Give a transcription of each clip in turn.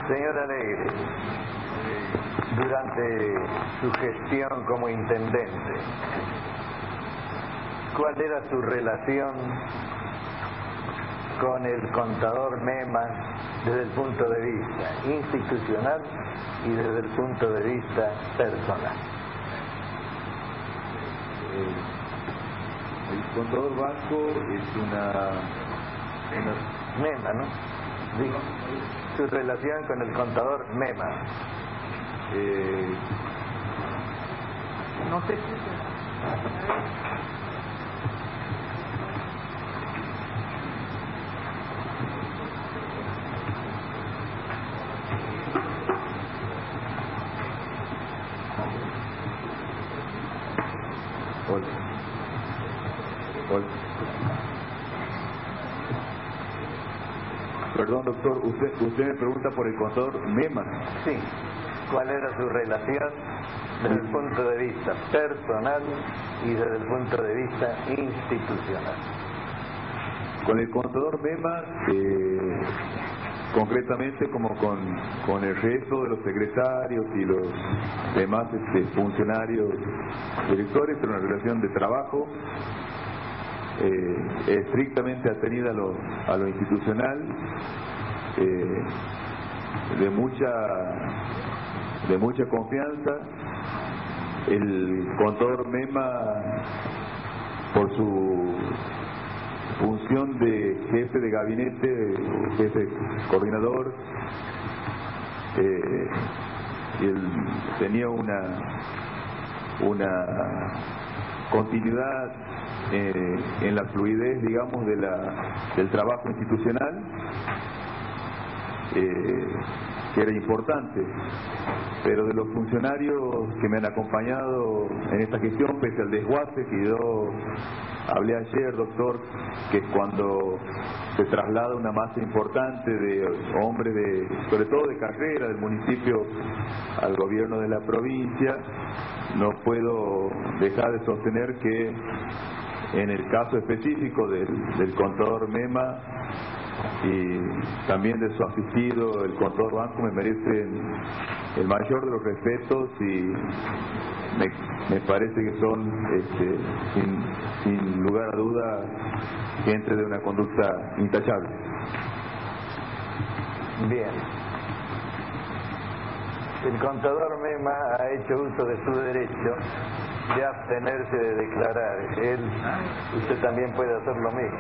Señor Alegre, durante su gestión como intendente, ¿cuál era su relación con el contador Mema desde el punto de vista institucional y desde el punto de vista personal? El contador Banco es una Mema, ¿no? Sí. Su relación con el contador Mema. No sé. Perdón, doctor, usted me pregunta por el contador Mema. Sí. ¿Cuál era su relación desde el punto de vista personal y desde el punto de vista institucional? Con el contador Mema, concretamente como con el resto de los secretarios y los demás funcionarios directores, pero una relación de trabajo estrictamente atenida a lo institucional, de mucha confianza. El contador Mema, por su función de jefe de gabinete, jefe coordinador, él tenía una continuidad en la fluidez, digamos, del trabajo institucional, que era importante. Pero de los funcionarios que me han acompañado en esta gestión, pese al desguace que yo hablé ayer, doctor, que cuando se traslada una masa importante de hombres, sobre todo de carrera, del municipio al gobierno de la provincia, no puedo dejar de sostener que en el caso específico del contador Mema y también de su asistido, el contador Banco, me merecen el mayor de los respetos y me parece que son, sin lugar a duda, gente de una conducta intachable. Bien. El contador Mema ha hecho uso de su derecho de abstenerse de declarar. Usted también puede hacer lo mismo.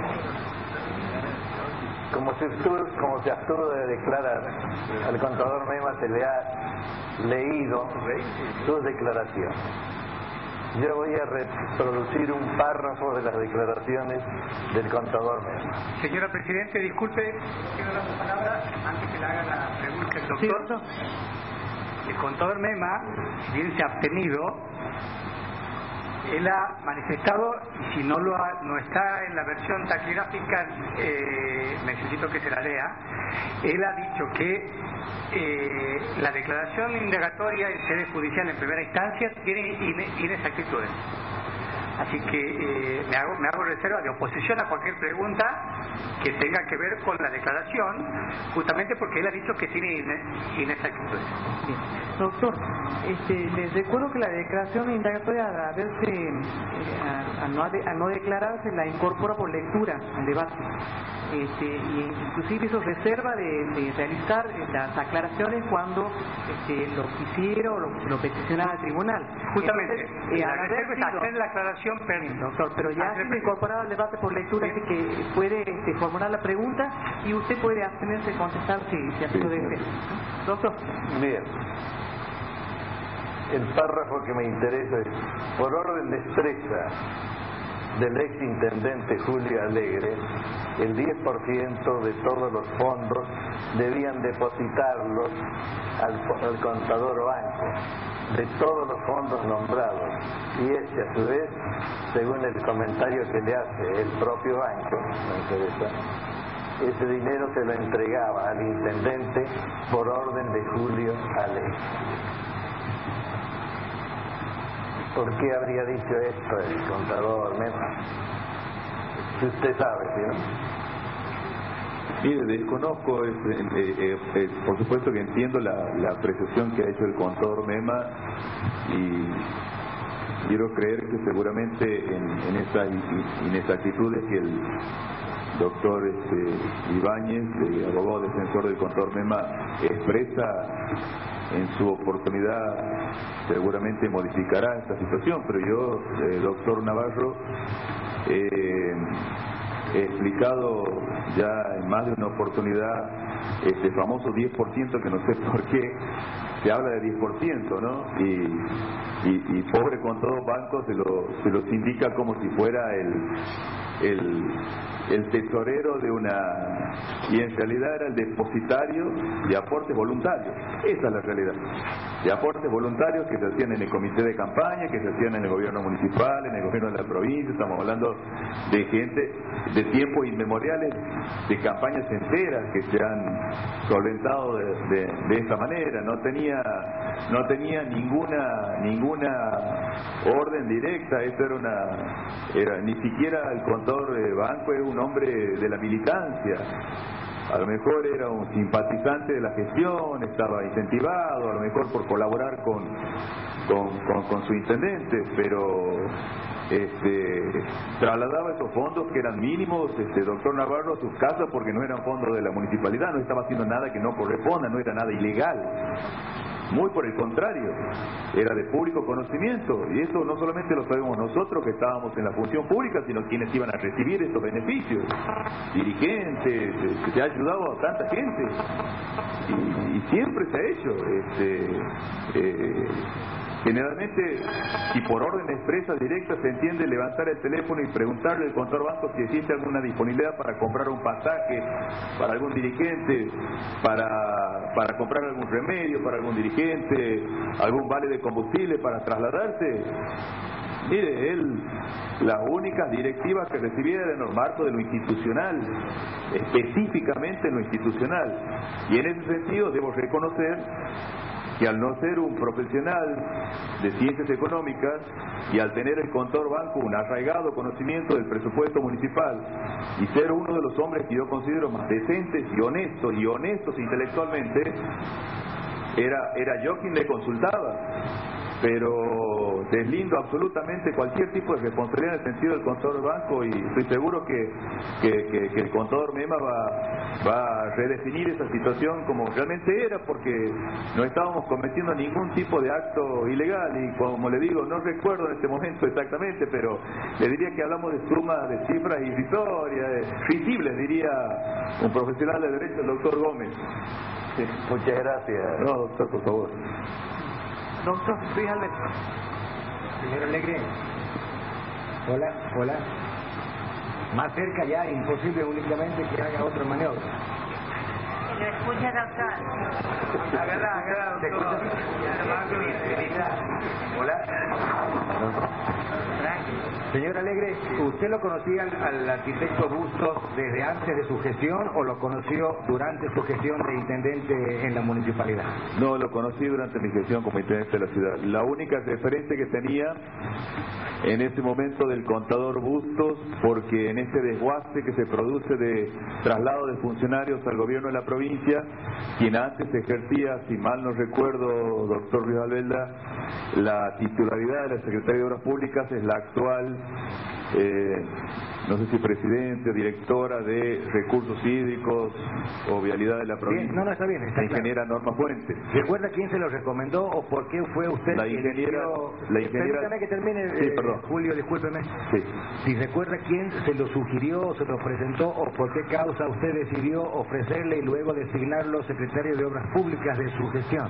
Como se abstuvo de declarar, al contador Mema se le ha leído sus declaraciones. Yo voy a reproducir un párrafo de las declaraciones del contador Mema. Señora Presidente, disculpe, quiero dar la palabra antes que le haga la pregunta el doctor. El contador Mema, si bien se ha abstenido, él ha manifestado, y si no está en la versión taquigráfica, necesito que se la lea, él ha dicho que la declaración indagatoria en sede judicial en primera instancia tiene inexactitudes. Así que me hago reserva de oposición a cualquier pregunta que tenga que ver con la declaración, justamente porque él ha dicho que tiene inexactitudes. Bien. Doctor, les recuerdo que la declaración indagatoria, al no declararse, la incorpora por lectura al debate. Y inclusive hizo reserva de realizar las aclaraciones cuando lo quisiera o lo peticionara al tribunal. Justamente, entonces, la reserva es hacer la aclaración, doctor, pero ya ha sido incorporado al debate por lectura, así que puede formular la pregunta y usted puede abstenerse de contestar si así lo desea. Doctor. Bien. El párrafo que me interesa es: por orden de expresa del ex intendente Julio Alegre, el 10% de todos los fondos debían depositarlos al contador Banco, de todos los fondos nombrados, y a su vez, según el comentario que le hace el propio banco, me interesa, ese dinero se lo entregaba al intendente por orden de Julio Alegre. ¿Por qué habría dicho esto el contador Mema? Si usted sabe, ¿sí, no? Mire, desconozco, por supuesto que entiendo la apreciación que ha hecho el contador Mema y quiero creer que seguramente en esas inexactitudes que el doctor Ibáñez, abogado defensor del contador Mema, expresa en su oportunidad, seguramente modificará esta situación, pero yo, doctor Navarro, he explicado ya en más de una oportunidad este famoso 10%, que no sé por qué se habla de 10%, ¿no? Y pobre contador banco se los indica como si fuera el tesorero de una... y en realidad era el depositario de aportes voluntarios. Esa es la realidad. De aportes voluntarios que se hacían en el comité de campaña, que se hacían en el gobierno municipal, en el gobierno de la provincia. Estamos hablando de gente de tiempos inmemoriales, de campañas enteras que se han solventado de esta manera. No tenía ninguna orden directa. Esto era ni siquiera el contador de banco era un hombre de la militancia. A lo mejor era un simpatizante de la gestión, estaba incentivado, a lo mejor por colaborar con su intendente, pero trasladaba esos fondos que eran mínimos, doctor Navarro, a sus casas, porque no eran fondos de la municipalidad, no estaba haciendo nada que no corresponda, no era nada ilegal. Muy por el contrario, era de público conocimiento, y eso no solamente lo sabemos nosotros que estábamos en la función pública, sino quienes iban a recibir estos beneficios, dirigentes, se ha ayudado a tanta gente, y siempre se ha hecho. Generalmente, si por orden expresa directa se entiende levantar el teléfono y preguntarle al contador banco si existe alguna disponibilidad para comprar un pasaje para algún dirigente, para comprar algún remedio para algún dirigente, algún vale de combustible para trasladarse. Mire, él, las únicas directivas que recibía eran en el marco de lo institucional, específicamente en lo institucional. Y en ese sentido debo reconocer que al no ser un profesional de ciencias económicas y al tener el contador banco un arraigado conocimiento del presupuesto municipal y ser uno de los hombres que yo considero más decentes y honestos intelectualmente, era yo quien le consultaba. Pero deslindo absolutamente cualquier tipo de responsabilidad en el sentido del contador banco, y estoy seguro que el contador Mema va a redefinir esa situación como realmente era, porque no estábamos cometiendo ningún tipo de acto ilegal, y como le digo, no recuerdo en este momento exactamente, pero le diría que hablamos de sumas de cifras irrisorias, risibles, diría un profesional de derecho, el doctor Gómez. Sí, muchas gracias. No, doctor, por favor. Doctor, fíjale. Señor Alegre. Hola. Más cerca ya, imposible únicamente que haga otra maniobra. Que lo escuche, doctor. Hágala, doctor. Hola. Señor Alegre, ¿usted lo conocía al arquitecto Bustos desde antes de su gestión o lo conoció durante su gestión de intendente en la municipalidad? No, lo conocí durante mi gestión como intendente de la ciudad. La única referencia que tenía en ese momento del contador Bustos, porque en ese desguace que se produce de traslado de funcionarios al gobierno de la provincia, quien antes ejercía, si mal no recuerdo, doctor Luis Albelda, la titularidad de la Secretaría de Obras Públicas es la actual, no sé si presidente o directora de Recursos Hídricos o Vialidad de la provincia. Bien, no, está bien, está la ingeniera claro. Norma Fuentes. ¿Recuerda quién se lo recomendó o por qué fue usted? La ingeniera. Permítame que termine, sí, perdón. Julio, discúlpeme. Sí. Si recuerda quién se lo sugirió, se lo presentó o por qué causa usted decidió ofrecerle y luego designarlo secretario de Obras Públicas de su gestión.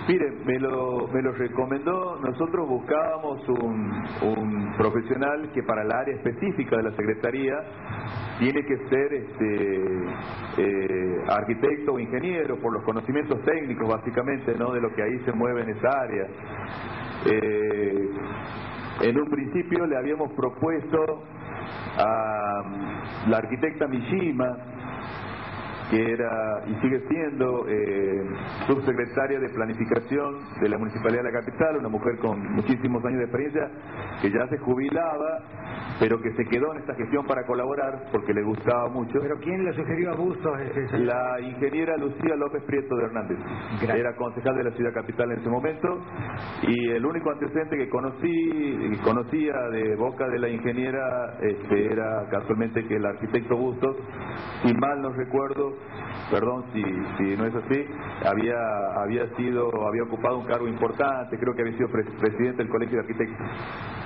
Mire, me lo recomendó. Nosotros buscábamos un profesional que para el área específica de la Secretaría tiene que ser arquitecto o ingeniero, por los conocimientos técnicos básicamente, ¿no?, de lo que ahí se mueve en esa área. En un principio le habíamos propuesto a la arquitecta Mishima, que era y sigue siendo subsecretaria de Planificación de la Municipalidad de la Capital, una mujer con muchísimos años de experiencia, que ya se jubilaba, pero que se quedó en esta gestión para colaborar porque le gustaba mucho. ¿Pero quién le sugirió a Bustos? La ingeniera Lucía López Prieto de Hernández. Gracias. Era concejal de la Ciudad Capital en ese momento, y el único antecedente que conocía de boca de la ingeniera era casualmente que el arquitecto Bustos, si mal no recuerdo, perdón si no es así, había ocupado un cargo importante, creo que había sido presidente del Colegio de Arquitectos.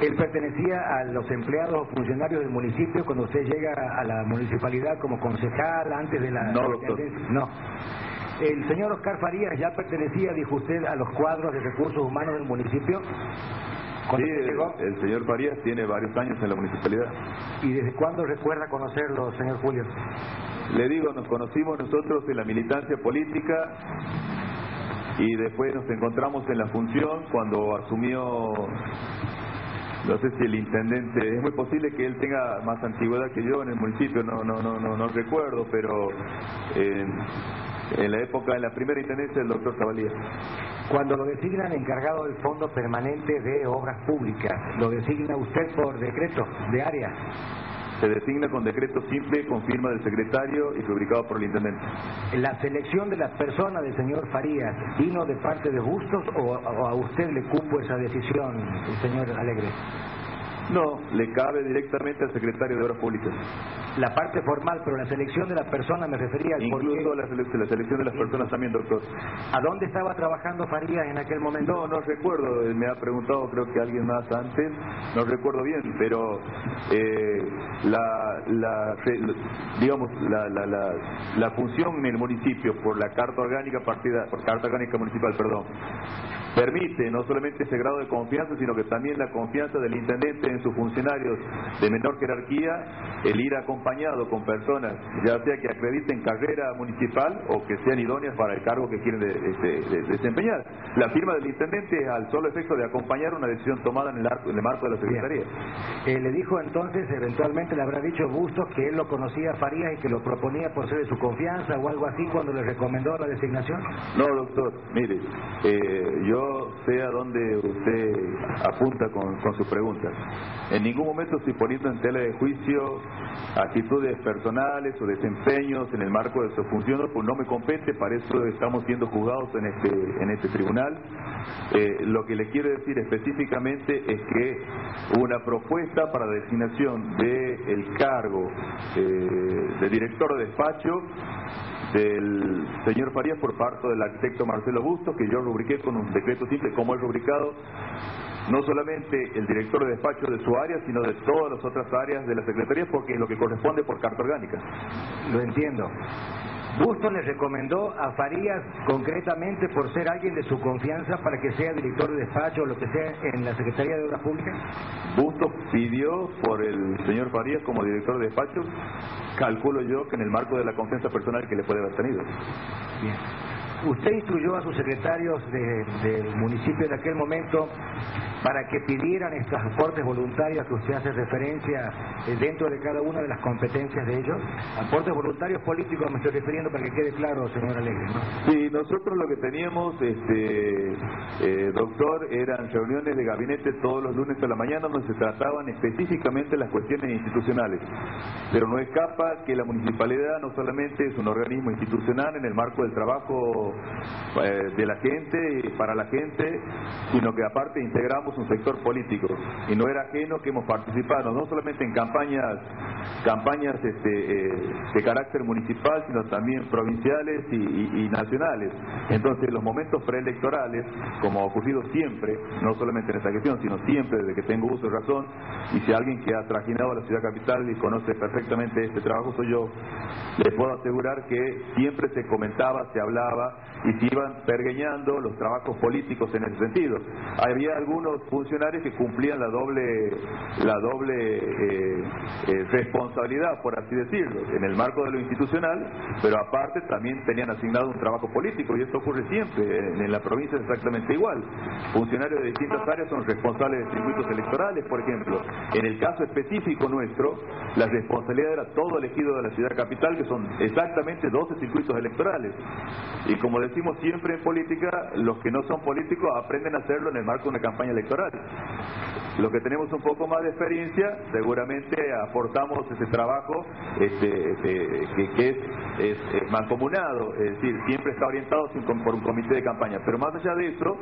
Él pertenecía a los empleados o funcionarios del municipio cuando usted llega a la municipalidad como concejal antes de la... No, doctor. No. El señor Oscar Farías ya pertenecía, dijo usted, a los cuadros de recursos humanos del municipio. Sí, el señor Farías tiene varios años en la municipalidad. ¿Y desde cuándo recuerda conocerlo, señor Julio? Le digo, nos conocimos nosotros en la militancia política y después nos encontramos en la función cuando asumió, no sé si el intendente, es muy posible que él tenga más antigüedad que yo en el municipio, no recuerdo, pero en la época, en la primera intendencia del doctor Zavalía. Cuando lo designan encargado del Fondo Permanente de Obras Públicas, ¿lo designa usted por decreto de área? Se designa con decreto simple, con firma del secretario y rubricado por el intendente. ¿La selección de la persona del señor Farías vino de parte de Bustos o a usted le cupo esa decisión, el señor Alegre? No, le cabe directamente al secretario de Obras Públicas. La parte formal, pero la selección de la persona me refería al incluso la selección de las personas también, doctor. ¿A dónde estaba trabajando Farías en aquel momento? No recuerdo, me ha preguntado creo que alguien más antes, no recuerdo bien, pero la función en el municipio por la carta orgánica municipal, permite no solamente ese grado de confianza, sino que también la confianza del intendente en sus funcionarios de menor jerarquía, el ir acompañado con personas, ya sea que acrediten carrera municipal o que sean idóneas para el cargo que quieren desempeñar. La firma del intendente es al solo efecto de acompañar una decisión tomada en el marco de la Secretaría. Le dijo entonces, eventualmente le habrá dicho Bustos que él lo conocía a Farías y que lo proponía por ser de su confianza o algo así cuando le recomendó la designación. No, doctor, mire, yo sé a dónde usted apunta con sus preguntas. En ningún momento estoy poniendo en tela de juicio actitudes personales o desempeños en el marco de su función, pues no me compete, para eso estamos siendo juzgados en este tribunal. Lo que le quiero decir específicamente es que una propuesta para designación del cargo de director de despacho del señor Farías por parte del arquitecto Marcelo Bustos, que yo rubriqué con un decreto simple, como he rubricado no solamente el director de despacho de su área, sino de todas las otras áreas de la Secretaría, porque es lo que corresponde por carta orgánica. Lo entiendo. ¿Bustos le recomendó a Farías concretamente por ser alguien de su confianza para que sea director de despacho o lo que sea en la Secretaría de Obras Públicas? Bustos pidió por el señor Farías como director de despacho, calculo yo que en el marco de la confianza personal que le puede haber tenido. Bien. ¿Usted instruyó a sus secretarios del municipio en aquel momento para que pidieran estos aportes voluntarios que usted hace referencia dentro de cada una de las competencias de ellos? Aportes voluntarios políticos me estoy refiriendo para que quede claro, señor Alegre, ¿no? Sí, nosotros lo que teníamos, doctor, eran reuniones de gabinete todos los lunes a la mañana donde se trataban específicamente las cuestiones institucionales. Pero no escapa que la municipalidad no solamente es un organismo institucional en el marco del trabajo de la gente y para la gente, sino que aparte integramos un sector político, y no era ajeno que hemos participado no solamente en campañas de carácter municipal, sino también provinciales y nacionales. Entonces los momentos preelectorales, como ha ocurrido siempre, no solamente en esta gestión, sino siempre desde que tengo uso de razón, y si alguien que ha trajinado a la ciudad capital y conoce perfectamente este trabajo soy yo, les puedo asegurar que siempre se comentaba, se hablaba y se iban pergeñando los trabajos políticos en ese sentido. Había algunos funcionarios que cumplían la doble responsabilidad, por así decirlo, en el marco de lo institucional, pero aparte también tenían asignado un trabajo político, y esto ocurre siempre, en la provincia es exactamente igual. Funcionarios de distintas áreas son responsables de circuitos electorales, por ejemplo. En el caso específico nuestro, la responsabilidad era todo el ejido de la ciudad capital, que son exactamente 12 circuitos electorales. Y como decimos siempre en política, los que no son políticos aprenden a hacerlo en el marco de una campaña electoral. Los que tenemos un poco más de experiencia, seguramente aportamos ese trabajo que es mancomunado, es decir, siempre está orientado por un comité de campaña. Pero más allá de eso,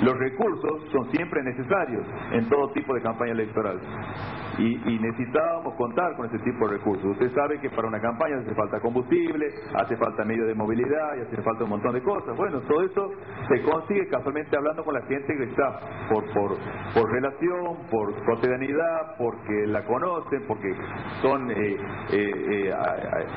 los recursos son siempre necesarios en todo tipo de campaña electoral. Y necesitábamos contar con ese tipo de recursos. Usted sabe que para una campaña hace falta combustible, hace falta medio de movilidad y hace falta un montón de cosas. Bueno, todo eso se consigue casualmente hablando con la gente que está por relación, por cotidianidad, porque la conocen, porque son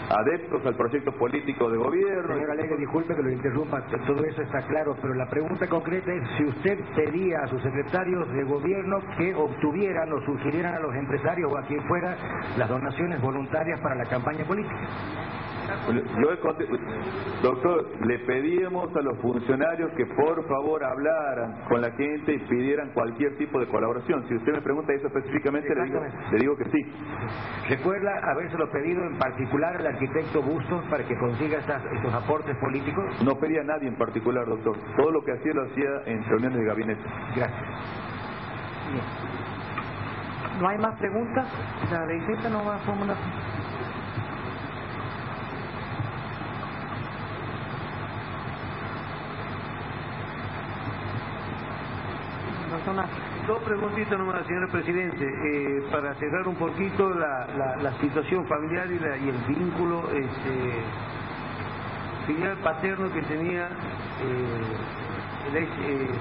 adeptos al proyecto político de gobierno. Señor Alegre, disculpe que lo interrumpa, todo eso está claro, pero la pregunta concreta es si usted pedía a sus secretarios de gobierno que obtuvieran o sugirieran a los empresarios o a quien fuera las donaciones voluntarias para la campaña política. Doctor, le pedíamos a los funcionarios que por favor hablaran con la gente y pidieran cualquier tipo de colaboración. Si usted me pregunta eso específicamente, le digo que sí. ¿Recuerda habérselo pedido en particular al arquitecto Bustos para que consiga estos aportes políticos? No pedía a nadie en particular, doctor. Todo lo que hacía lo hacía en reuniones de gabinete. Gracias. Bien. ¿No hay más preguntas? La de Iseta no va a formular. Dos preguntitas nomás, señor presidente, para cerrar un poquito la situación familiar y el vínculo filial paterno que tenía el ex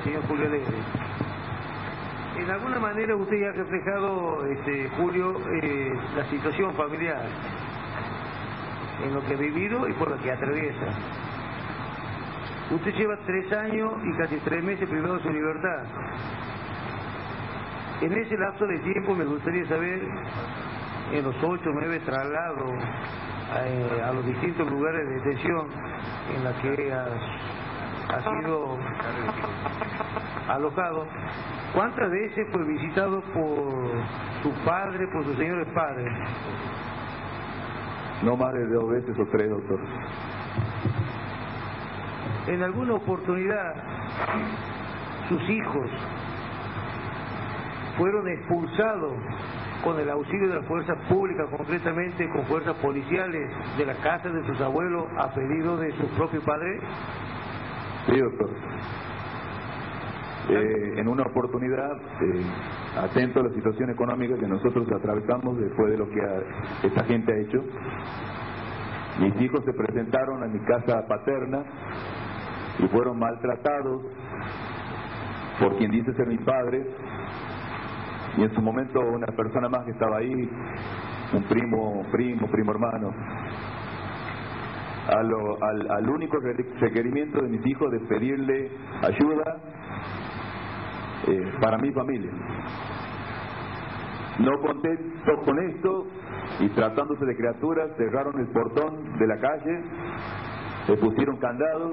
señor Julio Alegre. En alguna manera usted ya ha reflejado, Julio, la situación familiar en lo que ha vivido y por lo que atraviesa. Usted lleva 3 años y casi 3 meses privado de su libertad. En ese lapso de tiempo me gustaría saber, en los 8 o 9 traslados a los distintos lugares de detención en los que ha sido alojado, ¿cuántas veces fue visitado por su padre, por sus señores padres? No más de 2 veces o 3, doctor. En alguna oportunidad, sus hijos fueron expulsados con el auxilio de las fuerzas públicas, concretamente con fuerzas policiales, de la casa de sus abuelos a pedido de sus propios padres. Sí, doctor. En una oportunidad, atento a la situación económica que nosotros atravesamos después de lo que esta gente ha hecho, mis hijos se presentaron a mi casa paterna y fueron maltratados por quien dice ser mi padre, y en su momento una persona más que estaba ahí, un primo hermano, al único requerimiento de mis hijos de pedirle ayuda para mi familia. No contento con esto, y tratándose de criaturas, cerraron el portón de la calle, le pusieron candados,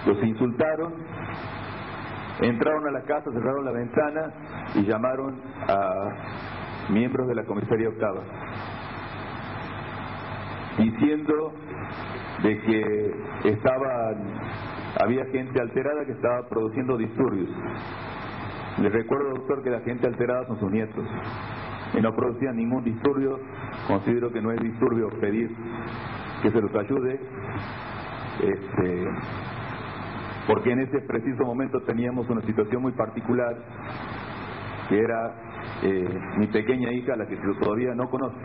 los insultaron, entraron a la casa, cerraron la ventana y llamaron a miembros de la comisaría octava, diciendo de que había gente alterada que estaba produciendo disturbios. Les recuerdo, doctor, que la gente alterada son sus nietos y no producían ningún disturbio. Considero que no es disturbio pedir que se los ayude, porque en ese preciso momento teníamos una situación muy particular, que era mi pequeña hija, la que todavía no conoce,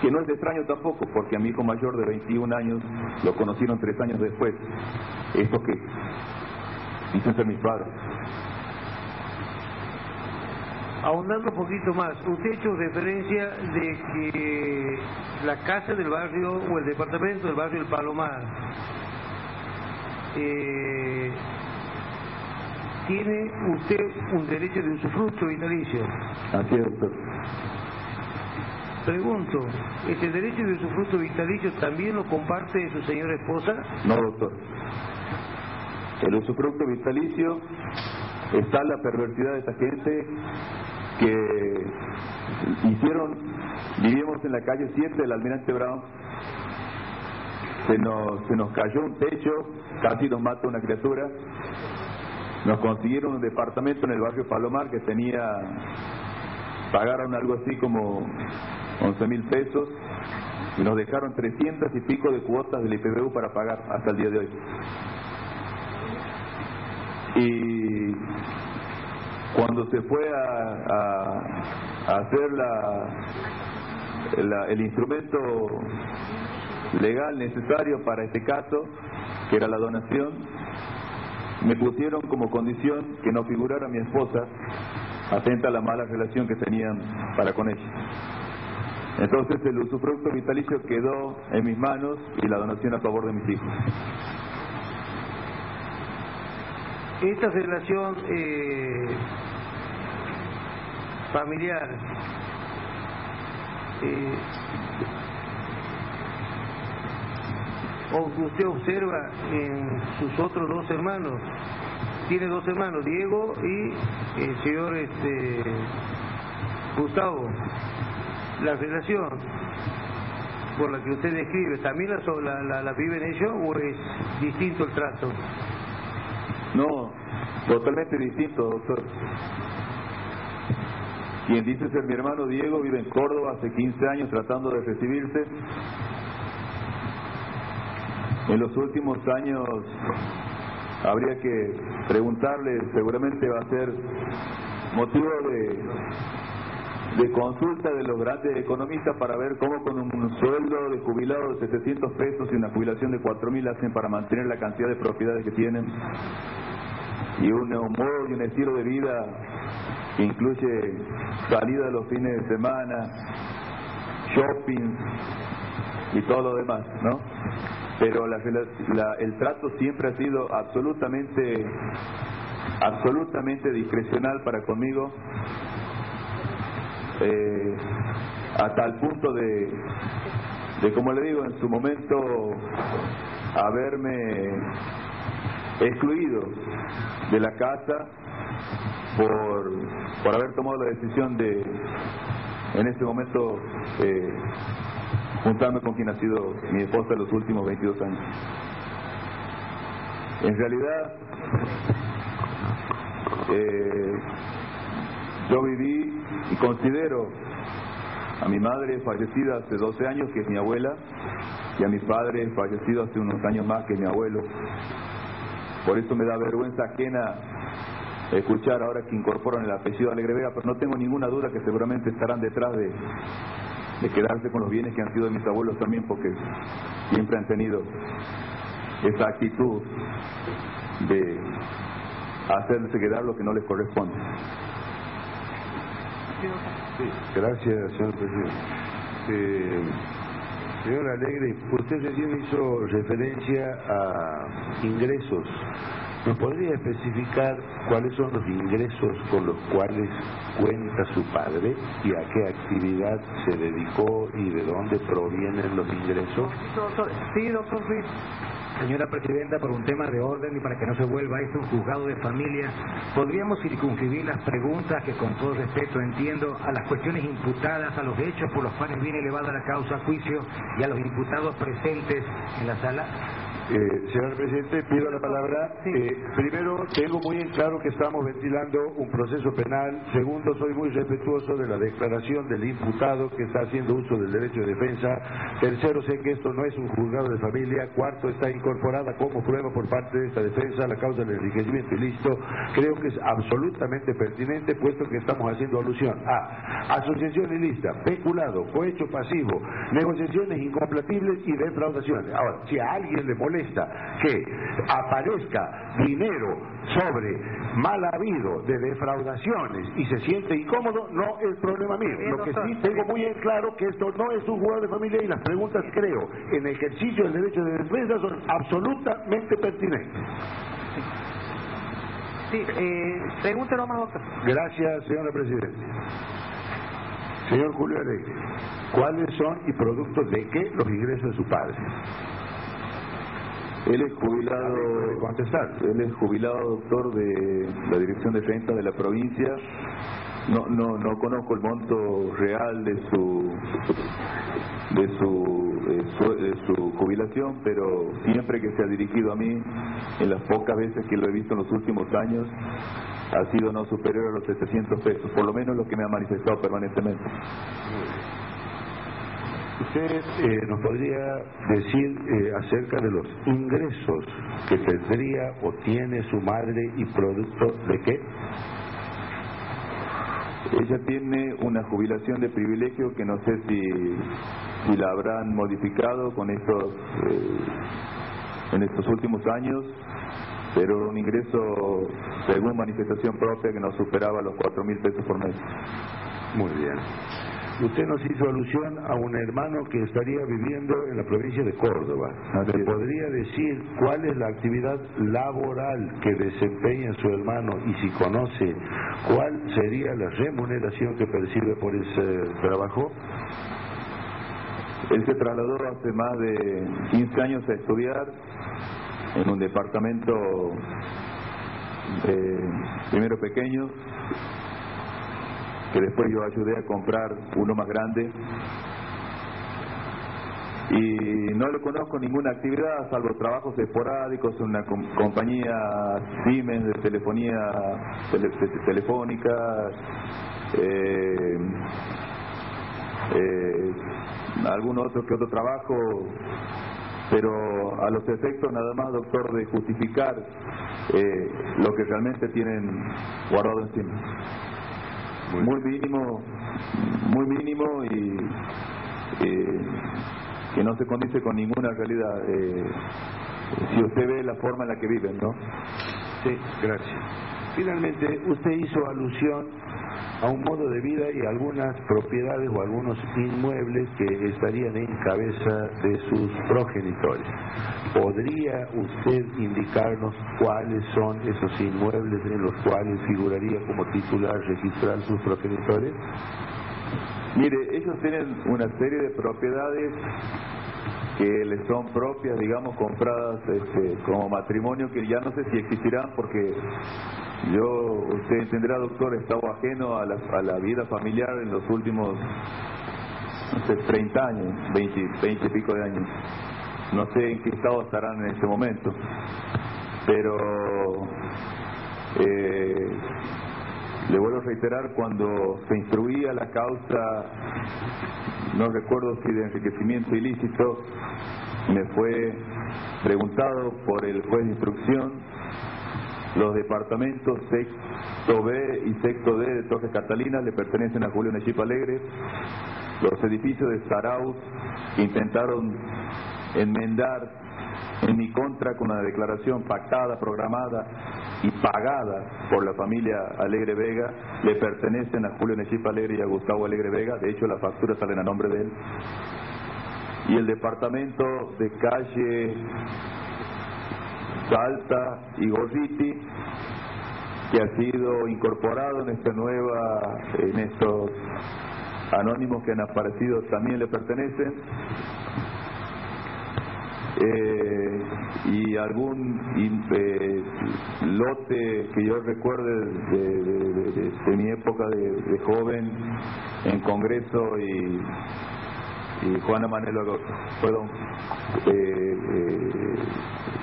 que no es extraño tampoco, porque a mi hijo mayor de 21 años lo conocieron 3 años después, estos que dicen ser mis padres. Ahondando un poquito más, usted ha hecho referencia de que la casa del barrio o el departamento del barrio El Palomar ¿tiene usted un derecho de usufructo vitalicio? Así es, doctor. Pregunto, ¿este derecho de usufructo vitalicio también lo comparte su señora esposa? No, doctor. El usufructo vitalicio está la perversidad de esta gente que vivimos en la calle 7 del Almirante Brown, se nos cayó un techo, casi nos mata una criatura, nos consiguieron un departamento en el barrio Palomar que pagaron algo así como 11.000 pesos y nos dejaron 300 y pico de cuotas del IPVU para pagar hasta el día de hoy. Y cuando se fue a hacer el instrumento legal necesario para este caso, que era la donación, me pusieron como condición que no figurara mi esposa, atenta a la mala relación que tenían para con ella. Entonces el usufructo vitalicio quedó en mis manos y la donación a favor de mis hijos. Esta relación familiar usted observa en sus otros dos hermanos, tiene dos hermanos, Diego y el señor Gustavo, la relación por la que usted describe, ¿también la viven ellos o es distinto el trato? No, totalmente distinto, doctor. Quien dice ser mi hermano Diego vive en Córdoba hace 15 años tratando de recibirse. En los últimos años habría que preguntarle, seguramente va a ser motivo de consulta de los grandes economistas para ver cómo con un sueldo de jubilado de 700 pesos y una jubilación de 4.000 hacen para mantener la cantidad de propiedades que tienen y un modo y un estilo de vida que incluye salida de los fines de semana, shopping y todo lo demás, ¿no? Pero el trato siempre ha sido absolutamente discrecional para conmigo, hasta el punto de como le digo, en su momento haberme excluido de la casa por haber tomado la decisión de en este momento juntarme con quien ha sido mi esposa en los últimos 22 años. En realidad, yo viví y considero a mi madre fallecida hace 12 años, que es mi abuela, y a mi padre fallecido hace unos años más, que es mi abuelo. Por eso me da vergüenza ajena escuchar ahora que incorporan el apellido Alegre Vega, pero no tengo ninguna duda que seguramente estarán detrás de quedarse con los bienes que han sido de mis abuelos también, porque siempre han tenido esa actitud de hacerse quedar lo que no les corresponde. Sí, gracias, señor presidente. Señor Alegre, usted recién hizo referencia a ingresos. ¿Nos podría especificar cuáles son los ingresos con los cuales cuenta su padre y a qué actividad se dedicó y de dónde provienen los ingresos? Sí, doctor Ruiz. Señora Presidenta, por un tema de orden y para que no se vuelva esto un juzgado de familia, ¿podríamos circunscribir las preguntas que con todo respeto entiendo a las cuestiones imputadas, a los hechos por los cuales viene elevada la causa a juicio y a los imputados presentes en la sala? Señor Presidente, pido la palabra. Primero, tengo muy en claro que estamos ventilando un proceso penal. Segundo, soy muy respetuoso de la declaración del imputado que está haciendo uso del derecho de defensa. Tercero, sé que esto no es un juzgado de familia. Cuarto, está incorporada como prueba por parte de esta defensa la causa del enriquecimiento ilícito. Creo que es absolutamente pertinente, puesto que estamos haciendo alusión a asociación ilícita, peculado, cohecho pasivo, negociaciones incompatibles y defraudaciones. Ahora, si a alguien le molesta molesta que aparezca dinero sobre mal habido de defraudaciones y se siente incómodo, no es problema mío. Lo que sí tengo muy en claro que esto no es un juego de familia y las preguntas, creo, en ejercicio del derecho de defensa son absolutamente pertinentes. Sí, pregúntelo más, doctor. Gracias, señora Presidenta. Señor Julio Alegre, ¿cuáles son y productos de qué los ingresos de su padre? Él es jubilado, él es jubilado, doctor, de la Dirección de Renta de la provincia. No conozco el monto real de su jubilación, pero siempre que se ha dirigido a mí, en las pocas veces que lo he visto en los últimos años, ha sido no superior a los 700 pesos, por lo menos lo que me ha manifestado permanentemente. ¿Usted nos podría decir acerca de los ingresos que tendría o tiene su madre y producto de qué? Ella tiene una jubilación de privilegio que no sé si la habrán modificado con en estos últimos años, pero un ingreso, según manifestación propia, que no superaba los 4.000 pesos por mes. Muy bien. Usted nos hizo alusión a un hermano que estaría viviendo en la provincia de Córdoba. ¿Me podría decir cuál es la actividad laboral que desempeña su hermano y si conoce cuál sería la remuneración que percibe por ese trabajo? Él se trasladó hace más de 15 años a estudiar en un departamento primero pequeño, que después yo ayudé a comprar uno más grande, y no le conozco ninguna actividad salvo trabajos esporádicos en una compañía Siemens de telefonía telefónica, algún otro que otro trabajo, pero a los efectos nada más, doctor, de justificar lo que realmente tienen guardado encima. Muy mínimo y que no se condice con ninguna realidad, si usted ve la forma en la que viven, ¿no? Sí, gracias. Finalmente, usted hizo alusión a un modo de vida y algunas propiedades o algunos inmuebles que estarían en cabeza de sus progenitores. ¿Podría usted indicarnos cuáles son esos inmuebles en los cuales figuraría como titular registrar sus progenitores? Mire, ellos tienen una serie de propiedades que les son propias, digamos, compradas como matrimonio, que ya no sé si existirán porque usted entenderá, doctor, he estado ajeno a la vida familiar en los últimos, no sé, 30 años, 20 y pico de años. No sé en qué estado estarán en este momento, pero le vuelvo a reiterar, cuando se instruía la causa, no recuerdo si de enriquecimiento ilícito, me fue preguntado por el juez de instrucción: los departamentos sexto B y sexto D de Torres Catalinas le pertenecen a Julio Nechip Alegre. Los edificios de Sarauz intentaron enmendar en mi contra con una declaración pactada, programada y pagada por la familia Alegre Vega, le pertenecen a Julio Nechip Alegre y a Gustavo Alegre Vega. De hecho, las facturas salen a nombre de él. Y el departamento de calle Salta y Gorriti, que ha sido incorporado en en estos anónimos que han aparecido, también le pertenecen. Y algún lote que yo recuerde de mi época de joven en Congreso y Juana Manelo, perdón,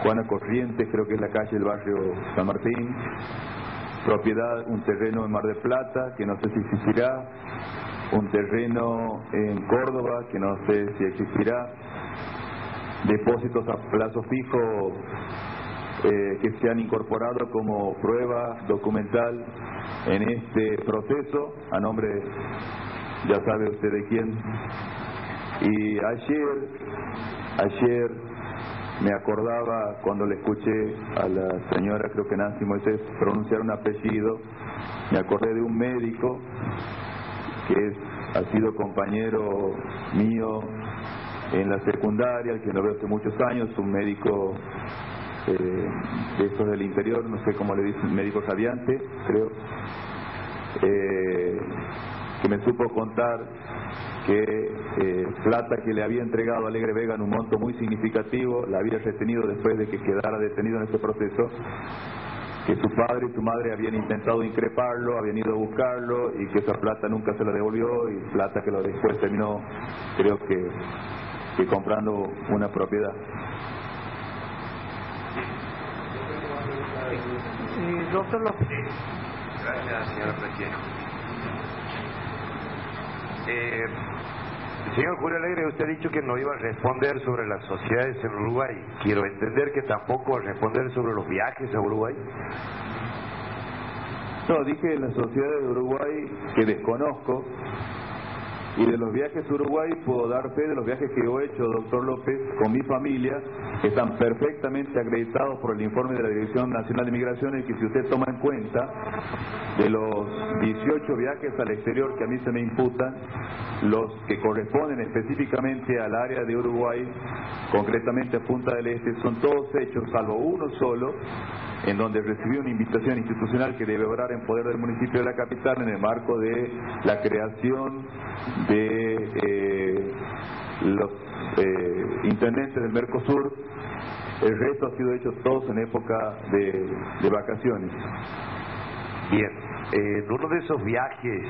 Juana Corrientes, creo que es la calle del barrio San Martín, propiedad, un terreno en Mar del Plata, que no sé si existirá, un terreno en Córdoba, que no sé si existirá, depósitos a plazo fijo que se han incorporado como prueba documental en este proceso, a nombre, ya sabe usted de quién. Y ayer me acordaba cuando le escuché a la señora, creo que Nancy Moisés, pronunciar un apellido, me acordé de un médico que ha sido compañero mío en la secundaria, al que lo veo hace muchos años, un médico de estos del interior, no sé cómo le dicen, médico radiante, creo, que me supo contar que plata que le había entregado a Alegre Vega en un monto muy significativo, la había retenido después de que quedara detenido en ese proceso, que su padre y su madre habían intentado increparlo, habían ido a buscarlo y que esa plata nunca se la devolvió, y plata que lo después terminó, creo que comprando una propiedad. Doctor López. Gracias, señora presidenta. Señor Julio Alegre, usted ha dicho que no iba a responder sobre las sociedades en Uruguay. Quiero entender que tampoco va a responder sobre los viajes a Uruguay. No, dije las sociedades de Uruguay que desconozco, y de los viajes a Uruguay puedo dar fe de los viajes que yo he hecho, doctor López, con mi familia, que están perfectamente acreditados por el informe de la Dirección Nacional de Migraciones, y que si usted toma en cuenta, de los 18 viajes al exterior que a mí se me imputan, los que corresponden específicamente al área de Uruguay, concretamente a Punta del Este, son todos hechos, salvo uno solo, en donde recibí una invitación institucional que debe obrar en poder del municipio de la capital en el marco de la creación de los intendentes del Mercosur. El resto ha sido hecho todos en época de vacaciones. Bien, en uno de esos viajes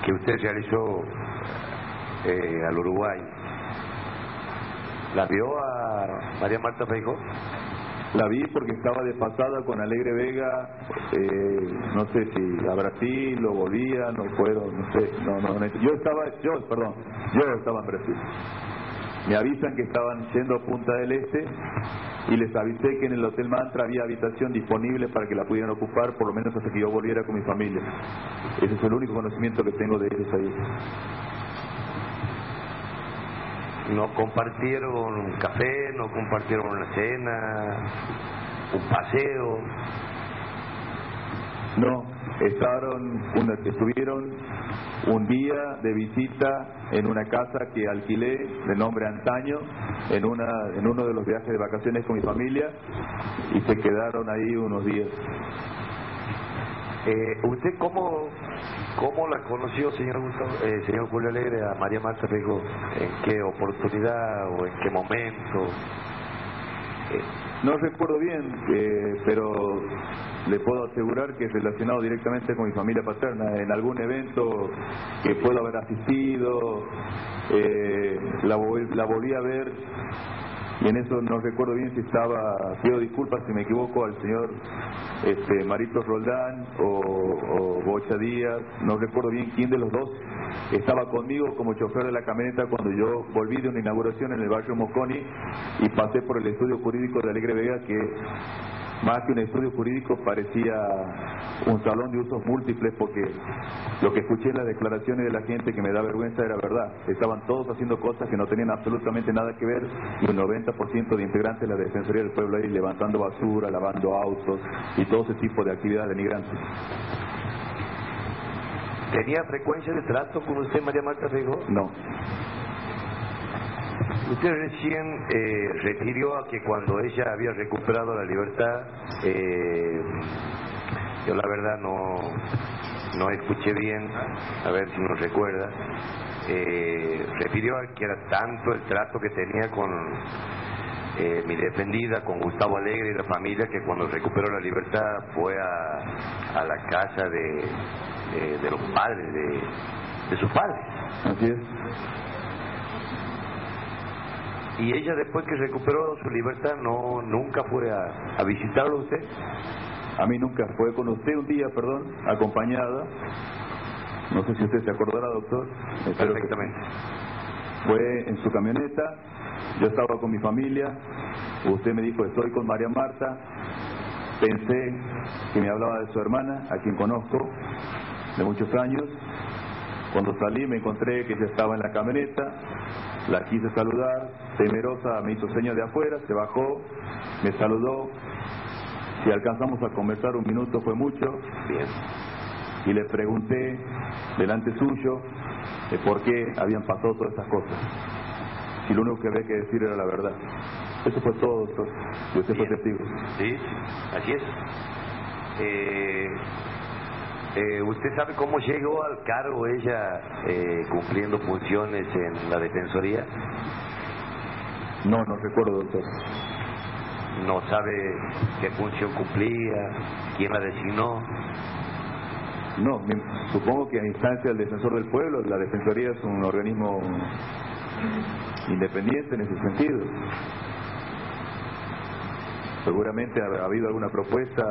que usted realizó al Uruguay, ¿la vio a María Marta Feijó? La vi porque estaba de pasada con Alegre Vega, no sé si a Brasil o volvía, no puedo, no sé, yo estaba en Brasil. Me avisan que estaban yendo a Punta del Este y les avisé que en el Hotel Mantra había habitación disponible para que la pudieran ocupar, por lo menos hasta que yo volviera con mi familia. Ese es el único conocimiento que tengo de ellos ahí. ¿No compartieron un café, no compartieron una cena, un paseo? No, estuvieron un día de visita en una casa que alquilé de nombre Antaño, en uno de los viajes de vacaciones con mi familia, y se quedaron ahí unos días. ¿Usted cómo la conoció, señor Julio Alegre, a María Marta Feijó? ¿En qué oportunidad o en qué momento? No recuerdo bien, pero le puedo asegurar que es relacionado directamente con mi familia paterna. En algún evento que puedo haber asistido, la volví a ver, y en eso no recuerdo bien si estaba, pido disculpas si me equivoco, al señor Maritos Roldán o Bocha Díaz, no recuerdo bien quién de los dos estaba conmigo como chofer de la camioneta cuando yo volví de una inauguración en el barrio Moconi y pasé por el estudio jurídico de Alegre Vega, que más que un estudio jurídico parecía un salón de usos múltiples, porque lo que escuché en las declaraciones de la gente, que me da vergüenza, era verdad. Estaban todos haciendo cosas que no tenían absolutamente nada que ver, y un 90% de integrantes de la Defensoría del Pueblo ahí levantando basura, lavando autos y todo ese tipo de actividades denigrantes. ¿Tenía frecuencia de trato con usted, María Marta Feijó? No. Usted recién refirió a que cuando ella había recuperado la libertad, yo la verdad no escuché bien, a ver si nos recuerda, refirió a que era tanto el trato que tenía con mi defendida, con Gustavo Alegre y la familia, que cuando recuperó la libertad fue a la casa de los padres, de sus padres. Así es. ¿Y ella, después que recuperó su libertad, nunca fue a visitarlo a usted? A mí nunca. Fue con usted un día, acompañada. No sé si usted se acordará, doctor. Perfectamente. Fue en su camioneta, yo estaba con mi familia, usted me dijo, estoy con María Marta. Pensé que me hablaba de su hermana, a quien conozco de muchos años. Cuando salí me encontré que ella estaba en la camioneta, la quise saludar, temerosa me hizo señas de afuera, se bajó, me saludó, si alcanzamos a conversar un minuto fue mucho, Bien. y le pregunté delante suyo de por qué habían pasado todas estas cosas, si lo único que había que decir era la verdad. Eso fue todo, doctor, y usted fue Bien. testigo. Sí, así es. ¿Usted sabe cómo llegó al cargo ella cumpliendo funciones en la Defensoría? No recuerdo, doctor. ¿No sabe qué función cumplía? ¿Quién la designó? No, supongo que a instancia del Defensor del Pueblo, la Defensoría es un organismo independiente en ese sentido. Seguramente ha habido alguna propuesta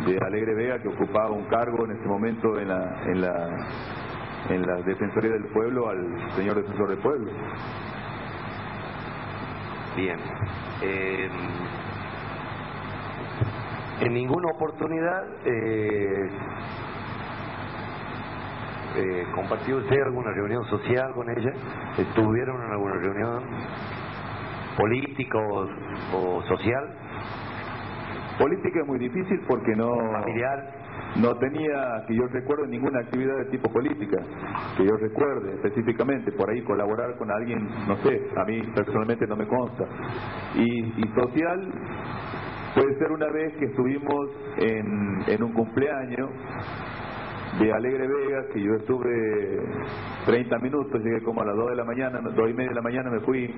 de Alegre Vega, que ocupaba un cargo en este momento en la Defensoría del Pueblo, al señor Defensor del Pueblo. Bien. En ninguna oportunidad ¿compartió usted alguna reunión social con ella? ¿Estuvieron en alguna reunión política o social? Política es muy difícil porque ¿Familiar? no tenía, que yo recuerde, ninguna actividad de tipo política, que yo recuerde específicamente. Por ahí colaborar con alguien, no sé, a mí personalmente no me consta. Y social puede ser una vez que estuvimos en un cumpleaños de Alegre Vega, que yo estuve 30 minutos, llegué como a las 2 de la mañana, 2:30 de la mañana me fui.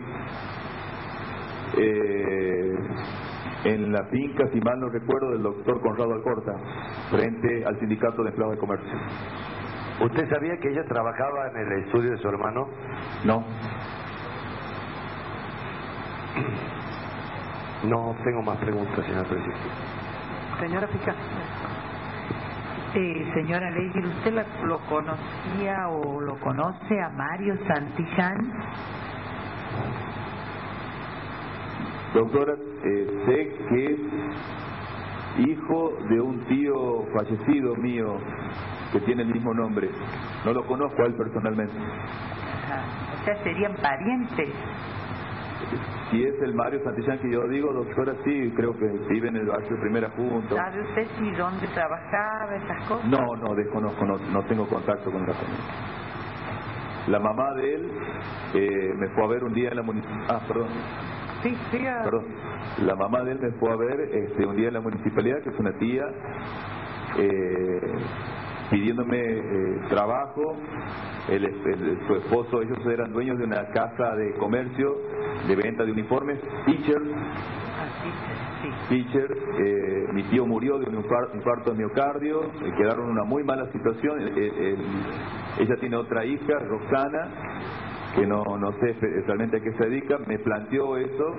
En la finca, si mal no recuerdo, del doctor Conrado Alcorta, frente al Sindicato de Empleados de Comercio. ¿Usted sabía que ella trabajaba en el estudio de su hermano? No. No tengo más preguntas, señor presidente. Señora fiscal. Señora Alegre, ¿usted lo conocía o lo conoce a Mario Santillán? Doctora, sé que es hijo de un tío fallecido mío que tiene el mismo nombre. No lo conozco a él personalmente. Ajá. O sea, serían parientes. Si es el Mario Santillán que yo digo, doctora, sí, creo que vive en el barrio Primera junto. ¿Sabe usted si dónde trabajaba, esas cosas? No, desconozco, no tengo contacto con la familia. La mamá de él me fue a ver un día en la municipalidad. Perdón. Sí, siga. Perdón. La mamá de él me fue a ver un día en la municipalidad, que es una tía, pidiéndome trabajo. Su esposo, ellos eran dueños de una casa de comercio, de venta de uniformes, Teacher. Teacher, mi tío murió de un infarto de miocardio, quedaron en una muy mala situación. Ella tiene otra hija, Roxana, que no sé realmente a qué se dedica. Me planteó eso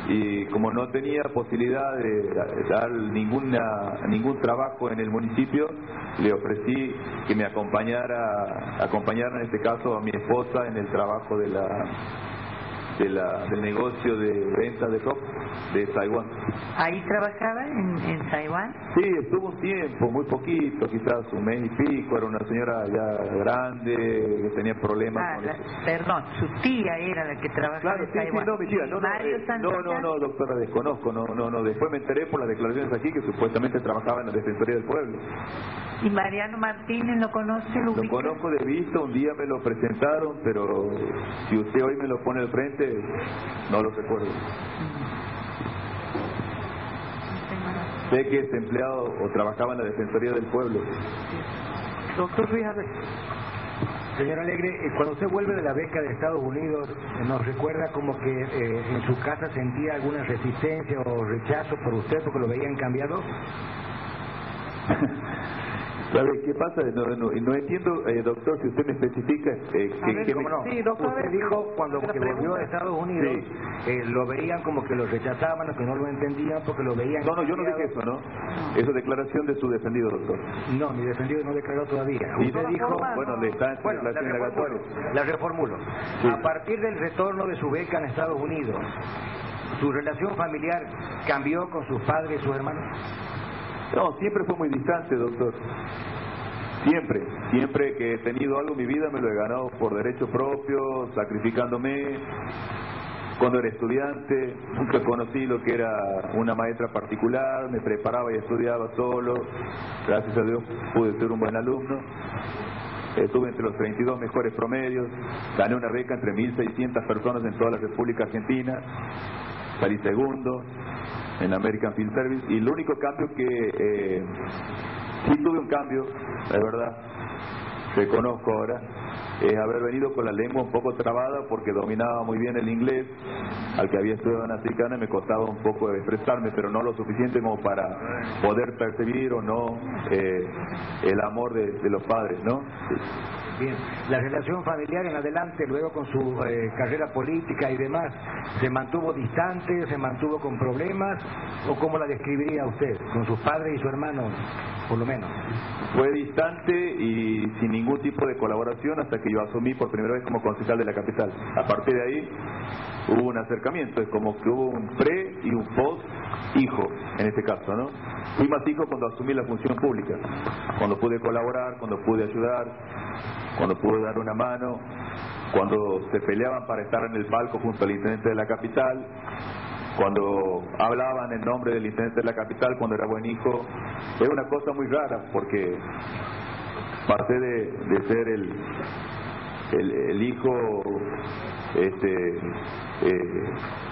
y como no tenía posibilidad de dar ningún trabajo en el municipio, le ofrecí que me acompañara en este caso a mi esposa en el trabajo del negocio de venta de ropa de Taiwán. ¿Ahí trabajaba en Taiwán? Sí, estuvo un tiempo, muy poquito, quizás un mes y pico. Era una señora ya grande que tenía problemas con eso. Perdón, su tía era la que trabajaba en Taiwán. No, mi tía, no, doctora, desconozco, no, después me enteré por las declaraciones aquí que supuestamente trabajaba en la Defensoría del Pueblo. ¿Y Mariano Martínez lo conoce? ¿Lo ubica? Conozco de vista, un día me lo presentaron, pero si usted hoy me lo pone al frente, no lo recuerdo. Sé que es empleado o trabajaba en la Defensoría del Pueblo. Doctor Fíjate. Señor Alegre, cuando usted vuelve de la beca de Estados Unidos, ¿nos recuerda como que en su casa sentía alguna resistencia o rechazo por usted porque lo veían cambiado? ¿Sabe qué pasa? No entiendo, doctor, si usted me especifica ¿Cómo no? Sí, doctor, usted dijo cuando que volvió de Estados Unidos, lo veían como que lo rechazaban o que no lo entendían porque lo veían. No, yo no dije eso, ¿no? Eso es declaración de su defendido, doctor. No, mi defendido no declaró todavía. ¿Sí? Usted dijo, bueno, le está en su declaración negatoria. La reformulo. Sí. A partir del retorno de su beca en Estados Unidos, ¿su relación familiar cambió con sus padres y sus hermanos? No, siempre fue muy distante, doctor. Siempre que he tenido algo en mi vida me lo he ganado por derecho propio, sacrificándome. Cuando era estudiante, nunca conocí lo que era una maestra particular, me preparaba y estudiaba solo. Gracias a Dios pude ser un buen alumno. Estuve entre los 32 mejores promedios, gané una beca entre 1.600 personas en toda la República Argentina, salí segundo en American Film Service, y el único cambio que sí tuve un cambio, es verdad, reconozco ahora, es haber venido con la lengua un poco trabada porque dominaba muy bien el inglés, al que había estudiado en Africana me costaba un poco expresarme, pero no lo suficiente como para poder percibir o no el amor de los padres, ¿no? Bien, la relación familiar en adelante, luego con su carrera política y demás, ¿se mantuvo distante, se mantuvo con problemas, o cómo la describiría usted, con sus padres y su hermano, por lo menos? Fue distante y sin ningún tipo de colaboración hasta que yo asumí por primera vez como concejal de la capital. A partir de ahí hubo un acercamiento, es como que hubo un pre y un post hijo, en este caso, ¿no? Fui más hijo cuando asumí la función pública, cuando pude colaborar, cuando pude ayudar, cuando pude dar una mano, cuando se peleaban para estar en el palco junto al intendente de la capital, cuando hablaban en nombre del intendente de la capital, cuando era buen hijo. Es una cosa muy rara porque pasé de ser el hijo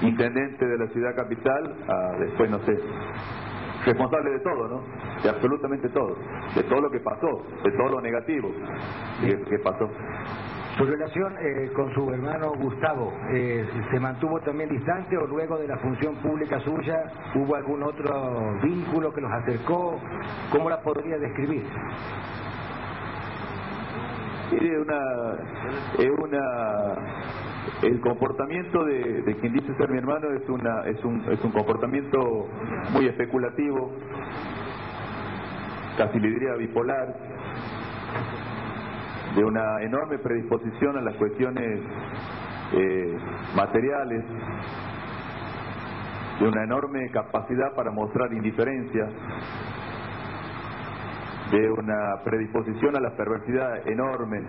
intendente de la ciudad capital a después, no sé, responsable de todo, ¿no? De absolutamente todo, de todo lo que pasó, de todo lo negativo que pasó. ¿Su relación con su hermano Gustavo se mantuvo también distante, o luego de la función pública suya hubo algún otro vínculo que los acercó? ¿Cómo la podría describir? El comportamiento de quien dice ser mi hermano es un comportamiento muy especulativo, casi le diría bipolar, de una enorme predisposición a las cuestiones materiales, de una enorme capacidad para mostrar indiferencia, de una predisposición a la perversidad enorme,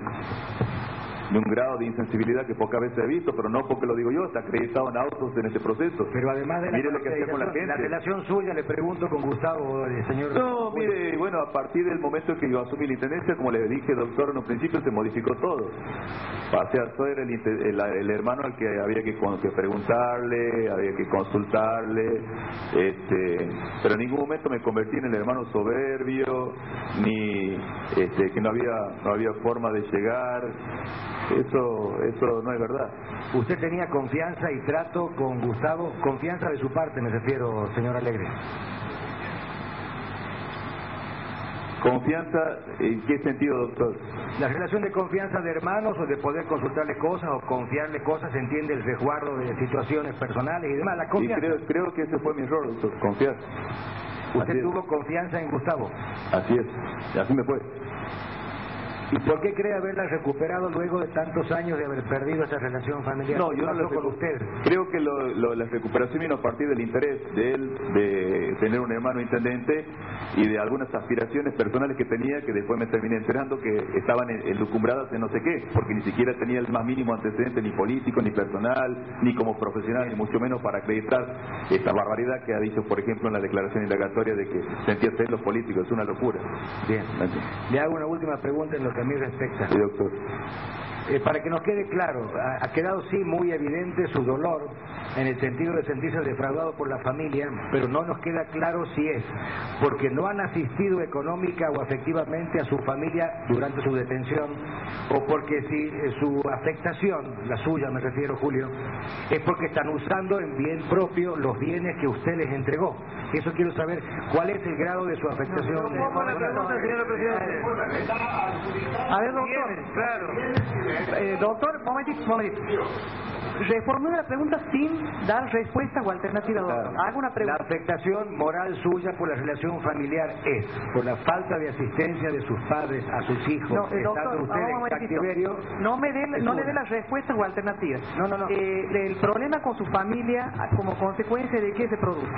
de un grado de insensibilidad que pocas veces he visto, pero no porque lo digo yo, está acreditado en autos en este proceso. Pero además de mire lo que hacía con la gente. La relación suya, le pregunto, con Gustavo, señor... No, mire, bueno, a partir del momento en que yo asumí la intendencia, como le dije, doctor, en un principio se modificó todo. Pasé a ser el hermano al que había que preguntarle, había que consultarle, pero en ningún momento me convertí en el hermano soberbio, ni que no había forma de llegar. Eso no es verdad. ¿Usted tenía confianza y trato con Gustavo? Confianza de su parte, me refiero, señor Alegre. ¿Confianza en qué sentido, doctor? La relación de confianza de hermanos, o de poder consultarle cosas o confiarle cosas, se entiende el resguardo de situaciones personales y demás. La confianza. Y creo que ese fue mi error, doctor, confiar. ¿Usted tuvo confianza en Gustavo? Así es, y así me fue. ¿Y por qué cree haberla recuperado luego de tantos años de haber perdido esa relación familiar? No, yo no lo con usted. Creo que la recuperación vino a partir del interés de él de tener un hermano intendente y de algunas aspiraciones personales que tenía, que después me terminé enterando que estaban elucumbradas en no sé qué, porque ni siquiera tenía el más mínimo antecedente ni político, ni personal, ni como profesional, ni mucho menos para acreditar esta barbaridad que ha dicho, por ejemplo, en la declaración indagatoria de que sentía celos políticos. Es una locura. Bien. Le hago una última pregunta en lo que a mí respecta. Sí, doctor. Para que nos quede claro, ha quedado sí muy evidente su dolor en el sentido de sentirse defraudado por la familia, pero no nos queda claro si es porque no han asistido económica o afectivamente a su familia durante su detención, o porque si su afectación, la suya me refiero, Julio, es porque están usando en bien propio los bienes que usted les entregó. Eso quiero saber, ¿cuál es el grado de su afectación? La pregunta, señor presidente. A ver, doctor. Claro. Doctor, momentito. Reformule la pregunta sin dar respuesta o alternativa, doctor. Haga una pregunta. La afectación moral suya por la relación familiar es por la falta de asistencia de sus padres a sus hijos, estando usted en cautiverio. No le dé las respuestas o alternativas. No. El problema con su familia, como consecuencia de qué se produce.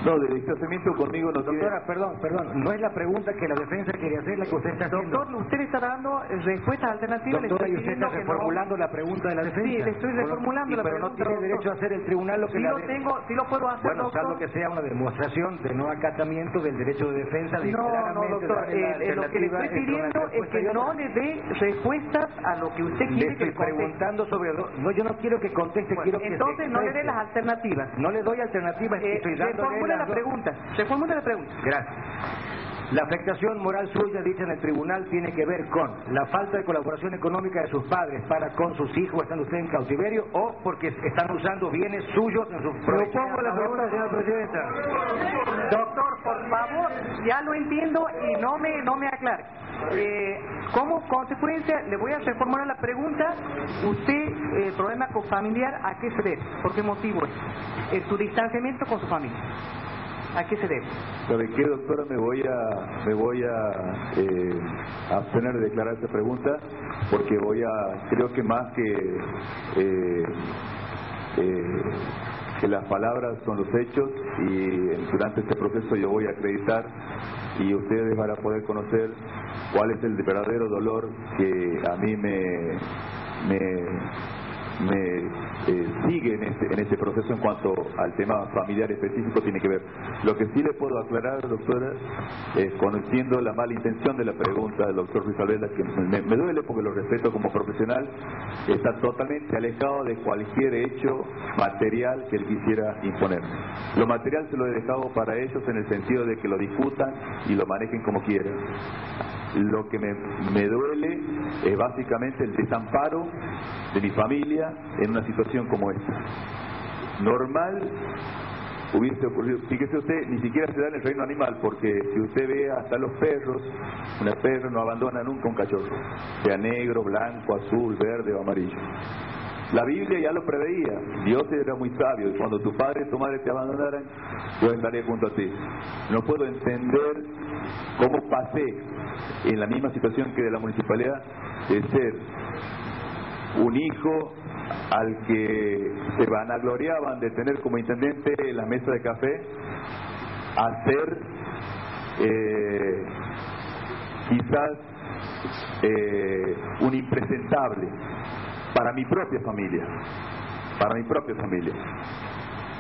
No, de distanciamiento conmigo no tiene... Doctora, perdón, no es la pregunta que la defensa quería hacer la que usted está haciendo. Doctor, usted está dando respuestas alternativas. Doctora, y usted está reformulando la pregunta de la defensa. Sí, le estoy reformulando la pero pregunta. Pero no tiene derecho a hacer el tribunal lo que sí lo puedo hacer, bueno, doctor. salvo que sea una demostración de no acatamiento del derecho de defensa. De no, doctor, lo que le estoy pidiendo es que no le dé respuestas a lo que usted quiere que le conteste. Preguntando sobre... No, yo no quiero que conteste, quiero que entonces no le dé las alternativas. No le doy alternativas, estoy dándole la pregunta. Se formula la pregunta. Gracias. La afectación moral suya, dicha en el tribunal, tiene que ver con la falta de colaboración económica de sus padres para con sus hijos, estando usted en cautiverio, o porque están usando bienes suyos en sus propios. Propongo la pregunta, señora presidenta. Doctor, por favor, ya lo entiendo y no me aclare. Como consecuencia, le voy a reformular la pregunta. Usted, el problema con familiar, ¿a qué se debe? ¿Por qué motivo es? Su distanciamiento con su familia. ¿A qué se debe? ¿Sabe qué, doctora? Me voy a abstener de declarar esta pregunta porque creo que más que las palabras son los hechos, y durante este proceso yo voy a acreditar y ustedes van a poder conocer cuál es el verdadero dolor que a mí me sigue en este proceso en cuanto al tema familiar específico tiene que ver. Lo que sí le puedo aclarar, doctora, conociendo la mala intención de la pregunta del doctor Ruiz Alvela, que me duele porque lo respeto como profesional, está totalmente alejado de cualquier hecho material que él quisiera imponer. Lo material se lo he dejado para ellos en el sentido de que lo discutan y lo manejen como quieran. Lo que me duele es básicamente el desamparo de mi familia en una situación como esta. Normal hubiese ocurrido, fíjese usted, ni siquiera se da en el reino animal, porque si usted ve hasta los perros, una perra no abandona nunca un cachorro, sea negro, blanco, azul, verde o amarillo. La Biblia ya lo preveía, Dios era muy sabio, y cuando tu padre y tu madre te abandonaran, yo estaré junto a ti. No puedo entender cómo pasé en la misma situación que de la municipalidad, de ser un hijo al que se vanagloriaban de tener como intendente la mesa de café, a ser quizás un impresentable para mi propia familia,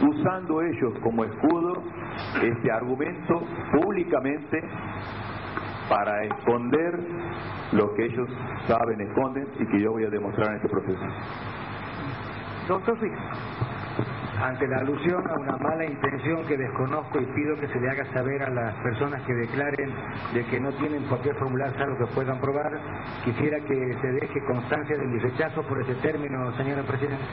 usando ellos como escudo este argumento públicamente para esconder lo que ellos saben, esconden, y que yo voy a demostrar en este proceso. Doctor Ruiz. Ante la alusión a una mala intención que desconozco y pido que se le haga saber a las personas que declaren de que no tienen por qué formularse algo que puedan probar, quisiera que se deje constancia de mi rechazo por ese término, señora presidenta.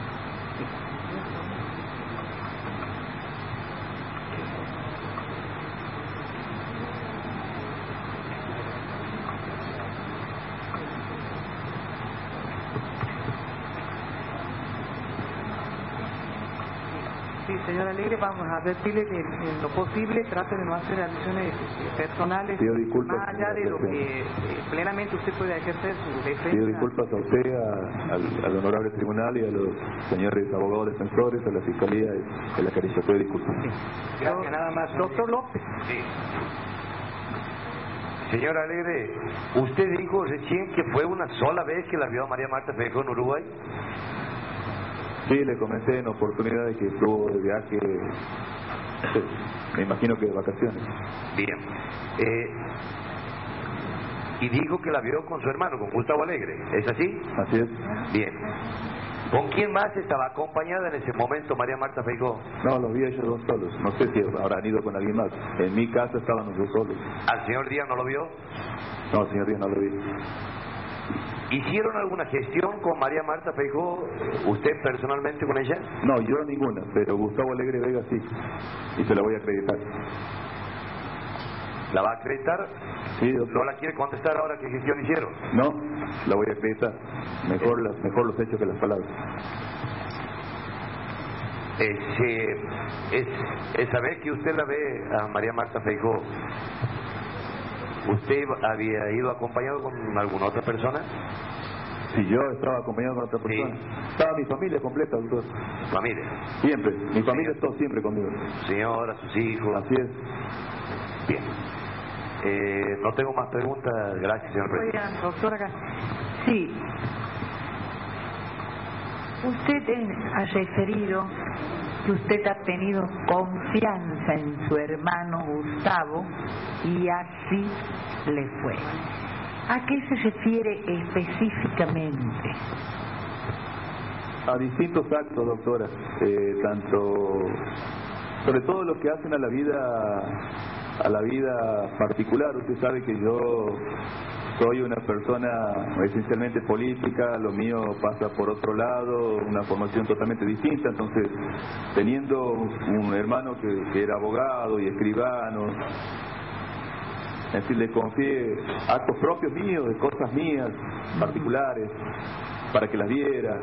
Señora Alegre, vamos a advertirle que en lo posible trate de no hacer alusiones personales, más allá de lo que plenamente usted puede ejercer su defensa. Pido disculpas a usted, al honorable tribunal y a los señores abogados defensores, a la fiscalía y a la Caricia. Pido disculpas. Sí. Gracias, nada más. Doctor López. Sí. Señora Alegre, usted dijo recién que fue una sola vez que la vio a María Marta Feijó en Uruguay. Sí, le comenté en oportunidad de que estuvo de viaje, me imagino que de vacaciones. Bien. Y dijo que la vio con su hermano, con Gustavo Alegre, ¿es así? Así es. Bien. ¿Con quién más estaba acompañada en ese momento María Marta Feijó? No, los vi ellos dos solos. No sé si habrán ido con alguien más. En mi casa estaban los dos solos. ¿Al señor Díaz no lo vio? No, señor Díaz no lo vi. ¿Hicieron alguna gestión con María Marta Feijó, usted personalmente con ella? No, yo ninguna, pero Gustavo Alegre Vega sí, y se la voy a acreditar. ¿La va a acreditar? Sí, doctor. ¿No la quiere contestar ahora qué gestión hicieron? No, la voy a acreditar. Mejor los hechos que las palabras. Esa vez que usted la ve a María Marta Feijó, ¿usted había ido acompañado con alguna otra persona? Si yo estaba acompañado con otra persona. Sí. Estaba mi familia completa, doctor. Familia. Siempre. Mi familia está siempre conmigo. Señora, sus hijos. Así es. Bien. No tengo más preguntas. Gracias, señor presidente. Oiga, doctora, sí. Usted ha referido que usted ha tenido confianza en su hermano Gustavo y así le fue. ¿A qué se refiere específicamente? A distintos actos, doctora. Tanto, sobre todo lo que hacen a la vida particular. Usted sabe que yo soy una persona esencialmente política, lo mío pasa por otro lado, una formación totalmente distinta, entonces teniendo un hermano que era abogado y escribano, es decir, le confié actos propios míos, de cosas mías, particulares, para que las viera.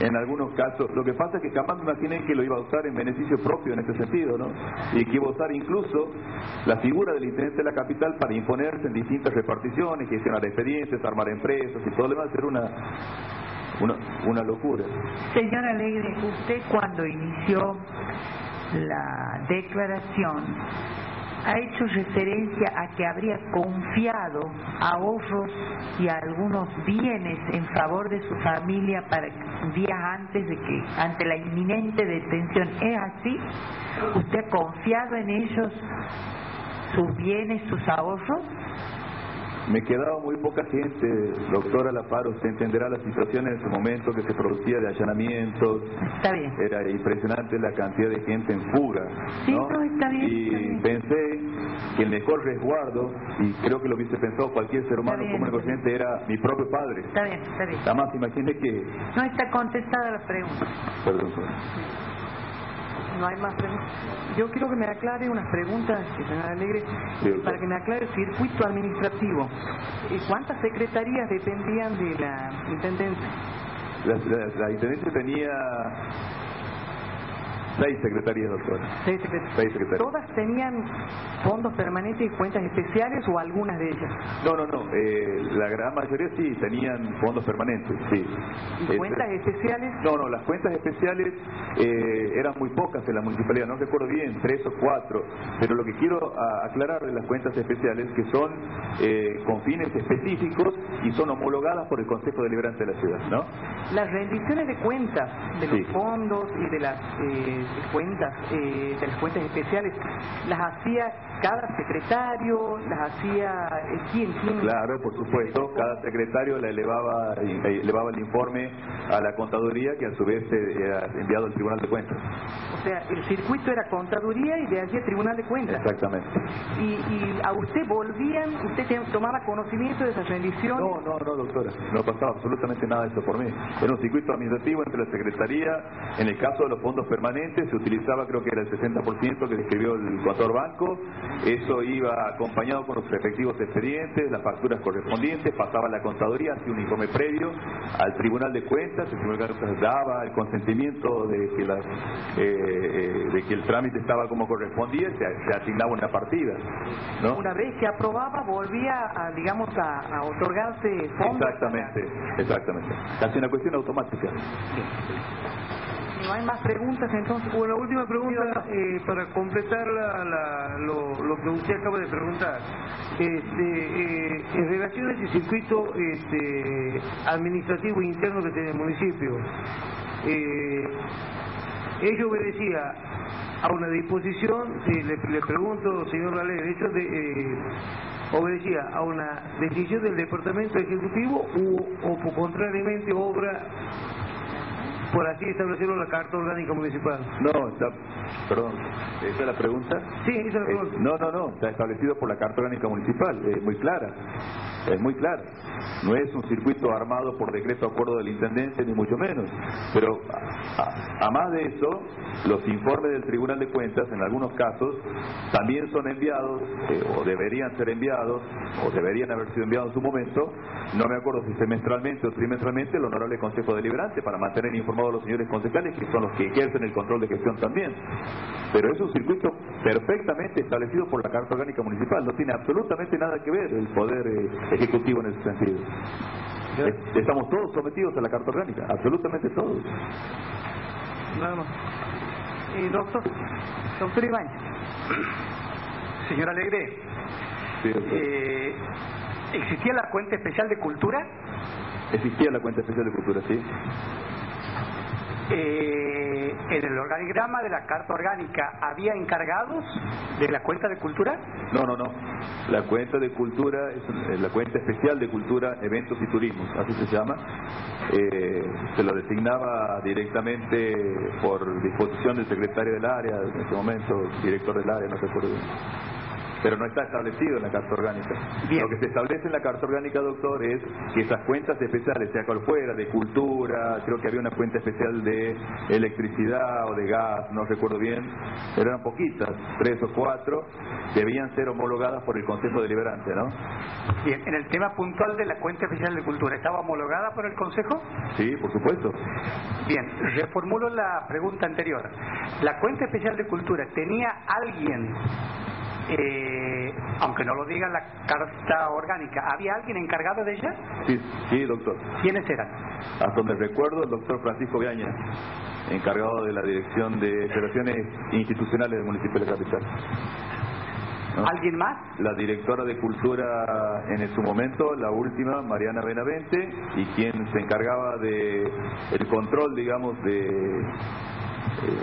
En algunos casos, lo que pasa es que jamás me imaginé que lo iba a usar en beneficio propio en este sentido, ¿no? Y que iba a usar incluso la figura del intendente de la capital para imponerse en distintas reparticiones, que hicieran expedientes, armar empresas y todo lo demás, era una locura. Señor Alegre, usted cuando inició la declaración ha hecho referencia a que habría confiado ahorros y algunos bienes en favor de su familia para días antes de que, ante la inminente detención. ¿Es así? ¿Usted ha confiado en ellos, sus bienes, sus ahorros? Me quedaba muy poca gente, doctora Laparo, usted entenderá la situación en ese momento que se producía de allanamientos. Está bien. Era impresionante la cantidad de gente en fuga, sí, ¿no? No, está bien, y está bien. Pensé que el mejor resguardo, y creo que lo hubiese pensado cualquier ser humano común y corriente, era mi propio padre. Está bien, está bien. Jamás imaginé que... No está contestada la pregunta. Perdón. No hay más preguntas. Yo quiero que me aclare unas preguntas, señor Alegre, para que me aclare el circuito administrativo. ¿Cuántas secretarías dependían de la intendencia? La intendencia tenía 6 secretarías, doctora. 6 secretarías. 6 secretarías. ¿Todas tenían fondos permanentes y cuentas especiales o algunas de ellas? No. La gran mayoría sí tenían fondos permanentes, sí. ¿Y cuentas especiales? No, las cuentas especiales eran muy pocas en la municipalidad, no recuerdo bien, 3 o 4, pero lo que quiero aclarar de las cuentas especiales que son con fines específicos y son homologadas por el Consejo Deliberante de la ciudad, ¿no? Las rendiciones de cuentas de los fondos y de las cuentas especiales, ¿las hacía cada secretario? ¿Las hacía quién? Claro, por supuesto, cada secretario le elevaba el informe a la contaduría, que a su vez era enviado al Tribunal de Cuentas. O sea, el circuito era contaduría y de allí el Tribunal de Cuentas. Exactamente. ¿Y a usted volvían, usted tomaba conocimiento de esas rendiciones? No, doctora, no pasaba absolutamente nada de eso por mí. Era un circuito administrativo entre la Secretaría. En el caso de los fondos permanentes se utilizaba, creo que era el 60% que describió el contador banco. Eso iba acompañado con los respectivos expedientes, las facturas correspondientes, pasaba a la contaduría, hacía un informe previo al Tribunal de Cuentas. El Tribunal de Cuentas daba el consentimiento de que el trámite estaba como correspondía, se asignaba una partida, ¿no? Una vez que aprobaba, volvía a otorgarse fondos. Exactamente. Casi una cuestión automática. ¿No hay más preguntas entonces? Bueno, la última pregunta, para completar lo que usted acaba de preguntar. En relación a ese circuito administrativo interno que tiene el municipio, ello obedecía a una disposición, le pregunto, señor Alegre, obedecía a una decisión del Departamento Ejecutivo o contrariamente obra, por así establecerlo, la Carta Orgánica Municipal? Perdón, ¿esa es la pregunta? Sí, esa es la pregunta. No, está establecido por la Carta Orgánica Municipal, es muy clara. No es un circuito armado por decreto acuerdo del intendente, ni mucho menos. Pero, a más de eso, los informes del Tribunal de Cuentas, en algunos casos, también son enviados, o deberían ser enviados, o deberían haber sido enviados en su momento, no me acuerdo si semestralmente o trimestralmente, el Honorable Consejo Deliberante, para mantener información conformado los señores concejales, que son los que ejercen el control de gestión también. Pero es un circuito perfectamente establecido por la Carta Orgánica Municipal, no tiene absolutamente nada que ver el Poder Ejecutivo en ese sentido. Estamos todos sometidos a la Carta Orgánica, absolutamente todos. Nada más. Doctor Ibáñez. Señor Alegre, Sí, doctor. ¿Existía la cuenta especial de cultura? Existía la cuenta especial de cultura, sí. ¿En el organigrama de la Carta Orgánica había encargados de la cuenta de cultura? No. La cuenta de cultura es la cuenta especial de cultura, eventos y turismos, así se llama. Se lo designaba directamente por disposición del secretario del área, en ese momento, director del área, no recuerdo bien. Pero no está establecido en la Carta Orgánica. Bien. Lo que se establece en la Carta Orgánica, doctor, es que esas cuentas especiales, sea cual fuera, de cultura, creo que había una cuenta especial de electricidad o de gas, no recuerdo bien, pero eran poquitas, 3 o 4, debían ser homologadas por el Consejo Deliberante, ¿no? Bien, en el tema puntual de la cuenta especial de cultura, ¿estaba homologada por el Consejo? Sí, por supuesto. Bien, reformulo la pregunta anterior. ¿La cuenta especial de cultura tenía alguien, aunque no lo diga la Carta Orgánica, había alguien encargado de ella? Sí, doctor. ¿Quiénes eran? Hasta donde recuerdo, el doctor Francisco Viaña, encargado de la Dirección de Relaciones Institucionales del municipio de la capital. ¿No? ¿Alguien más? La directora de Cultura en su momento, la última, Mariana Benavente, y quien se encargaba de el control, digamos, de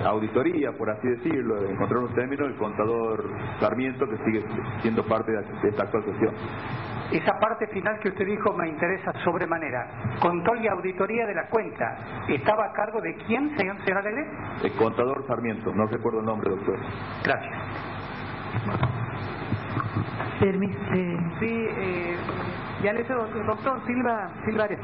auditoría, por así decirlo, encontrar un término, el contador Sarmiento, que sigue siendo parte de esta actual cuestión. Esa parte final que usted dijo me interesa sobremanera. Control y auditoría de la cuenta. ¿Estaba a cargo de quién, señor Alegre? El contador Sarmiento, no recuerdo el nombre, doctor. Gracias. Permite. Sí, ya le hizo doctor Silva Arias.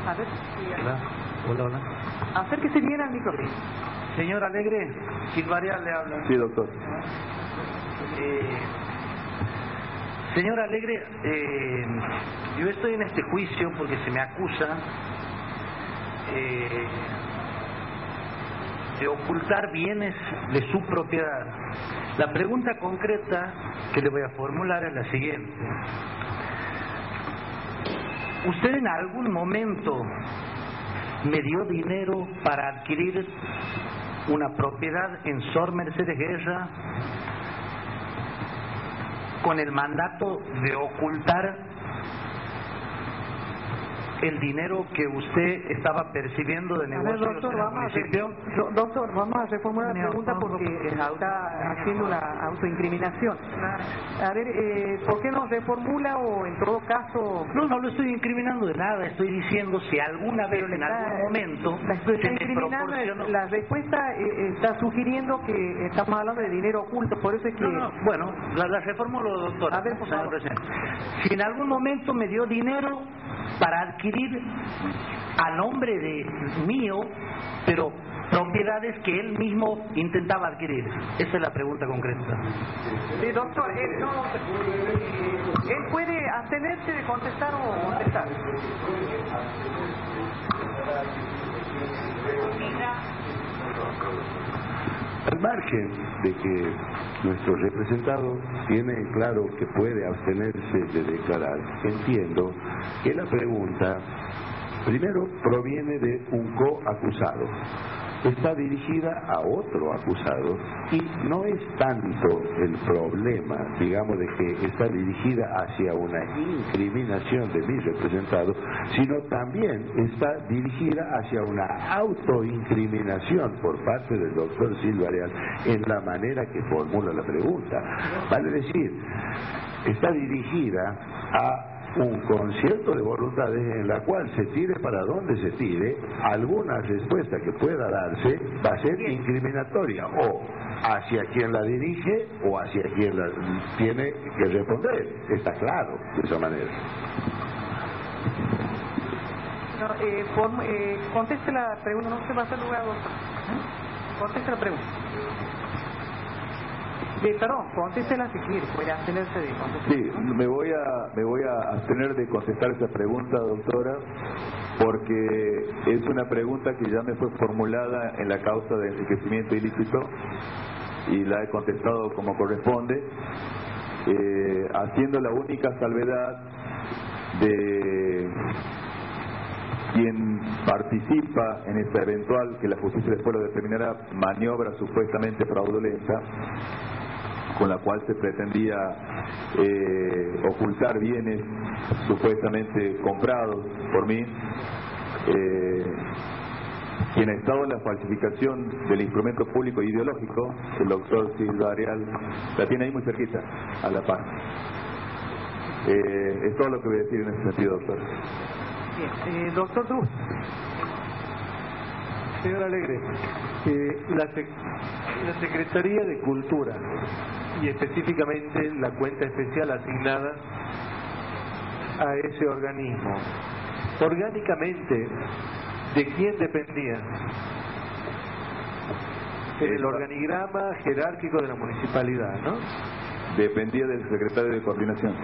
A ver. Hola. Acérquese bien al micrófono. Señor Alegre, Silvaria le habla. Sí, doctor. Señor Alegre, yo estoy en este juicio porque se me acusa de ocultar bienes de su propiedad. La pregunta concreta que le voy a formular es la siguiente. ¿Usted en algún momento me dio dinero para adquirir una propiedad en Sor Mercedes Guerra con el mandato de ocultar el dinero que usted estaba percibiendo de negocios doctor, en el municipio? Doctor, vamos a reformular la pregunta porque está haciendo una autoincriminación. A ver, ¿por qué no reformula o en todo caso... No lo estoy incriminando de nada, estoy diciendo si alguna vez, en algún momento, está incriminando, la respuesta está sugiriendo que estamos hablando de dinero oculto, por eso es que... Bueno, la reformulo, doctor. A ver, por favor. Si en algún momento me dio dinero para adquirir a nombre de mío, pero propiedades que él mismo intentaba adquirir. Esa es la pregunta concreta. Sí, doctor, él puede abstenerse de contestar o contestar. Al margen de que nuestro representado tiene claro que puede abstenerse de declarar, entiendo que la pregunta, primero, proviene de un coacusado. Está dirigida a otro acusado y no es tanto el problema, digamos, de que está dirigida hacia una incriminación de mi representado, sino también está dirigida hacia una autoincriminación por parte del doctor Silva Arias en la manera que formula la pregunta. Vale decir, está dirigida a un concierto de voluntades en la cual se tire para donde se tire, alguna respuesta que pueda darse va a ser incriminatoria o hacia quien la dirige o hacia quien la tiene que responder. Está claro de esa manera. No, conteste la pregunta, no se va a hacer lugar, doctor. Conteste la pregunta. Perdón, contéstela si quiere, puede abstenerse de contestar. Sí, me voy a abstener de contestar esa pregunta, doctora, porque es una pregunta que ya me fue formulada en la causa de enriquecimiento ilícito y la he contestado como corresponde, haciendo la única salvedad de quien participa en esta eventual, que la justicia después lo determinará, maniobra supuestamente fraudulenta, con la cual se pretendía ocultar bienes supuestamente comprados por mí, quien ha estado en la falsificación del instrumento público ideológico, el doctor Silva Arial, la tiene ahí muy cerquita, a la par. Es todo lo que voy a decir en ese sentido, doctor. Bien, doctor Cruz. Señor Alegre, la Secretaría de Cultura y específicamente la cuenta especial asignada a ese organismo, orgánicamente, ¿de quién dependía? El organigrama jerárquico de la municipalidad, ¿no? Dependía del secretario de Coordinación.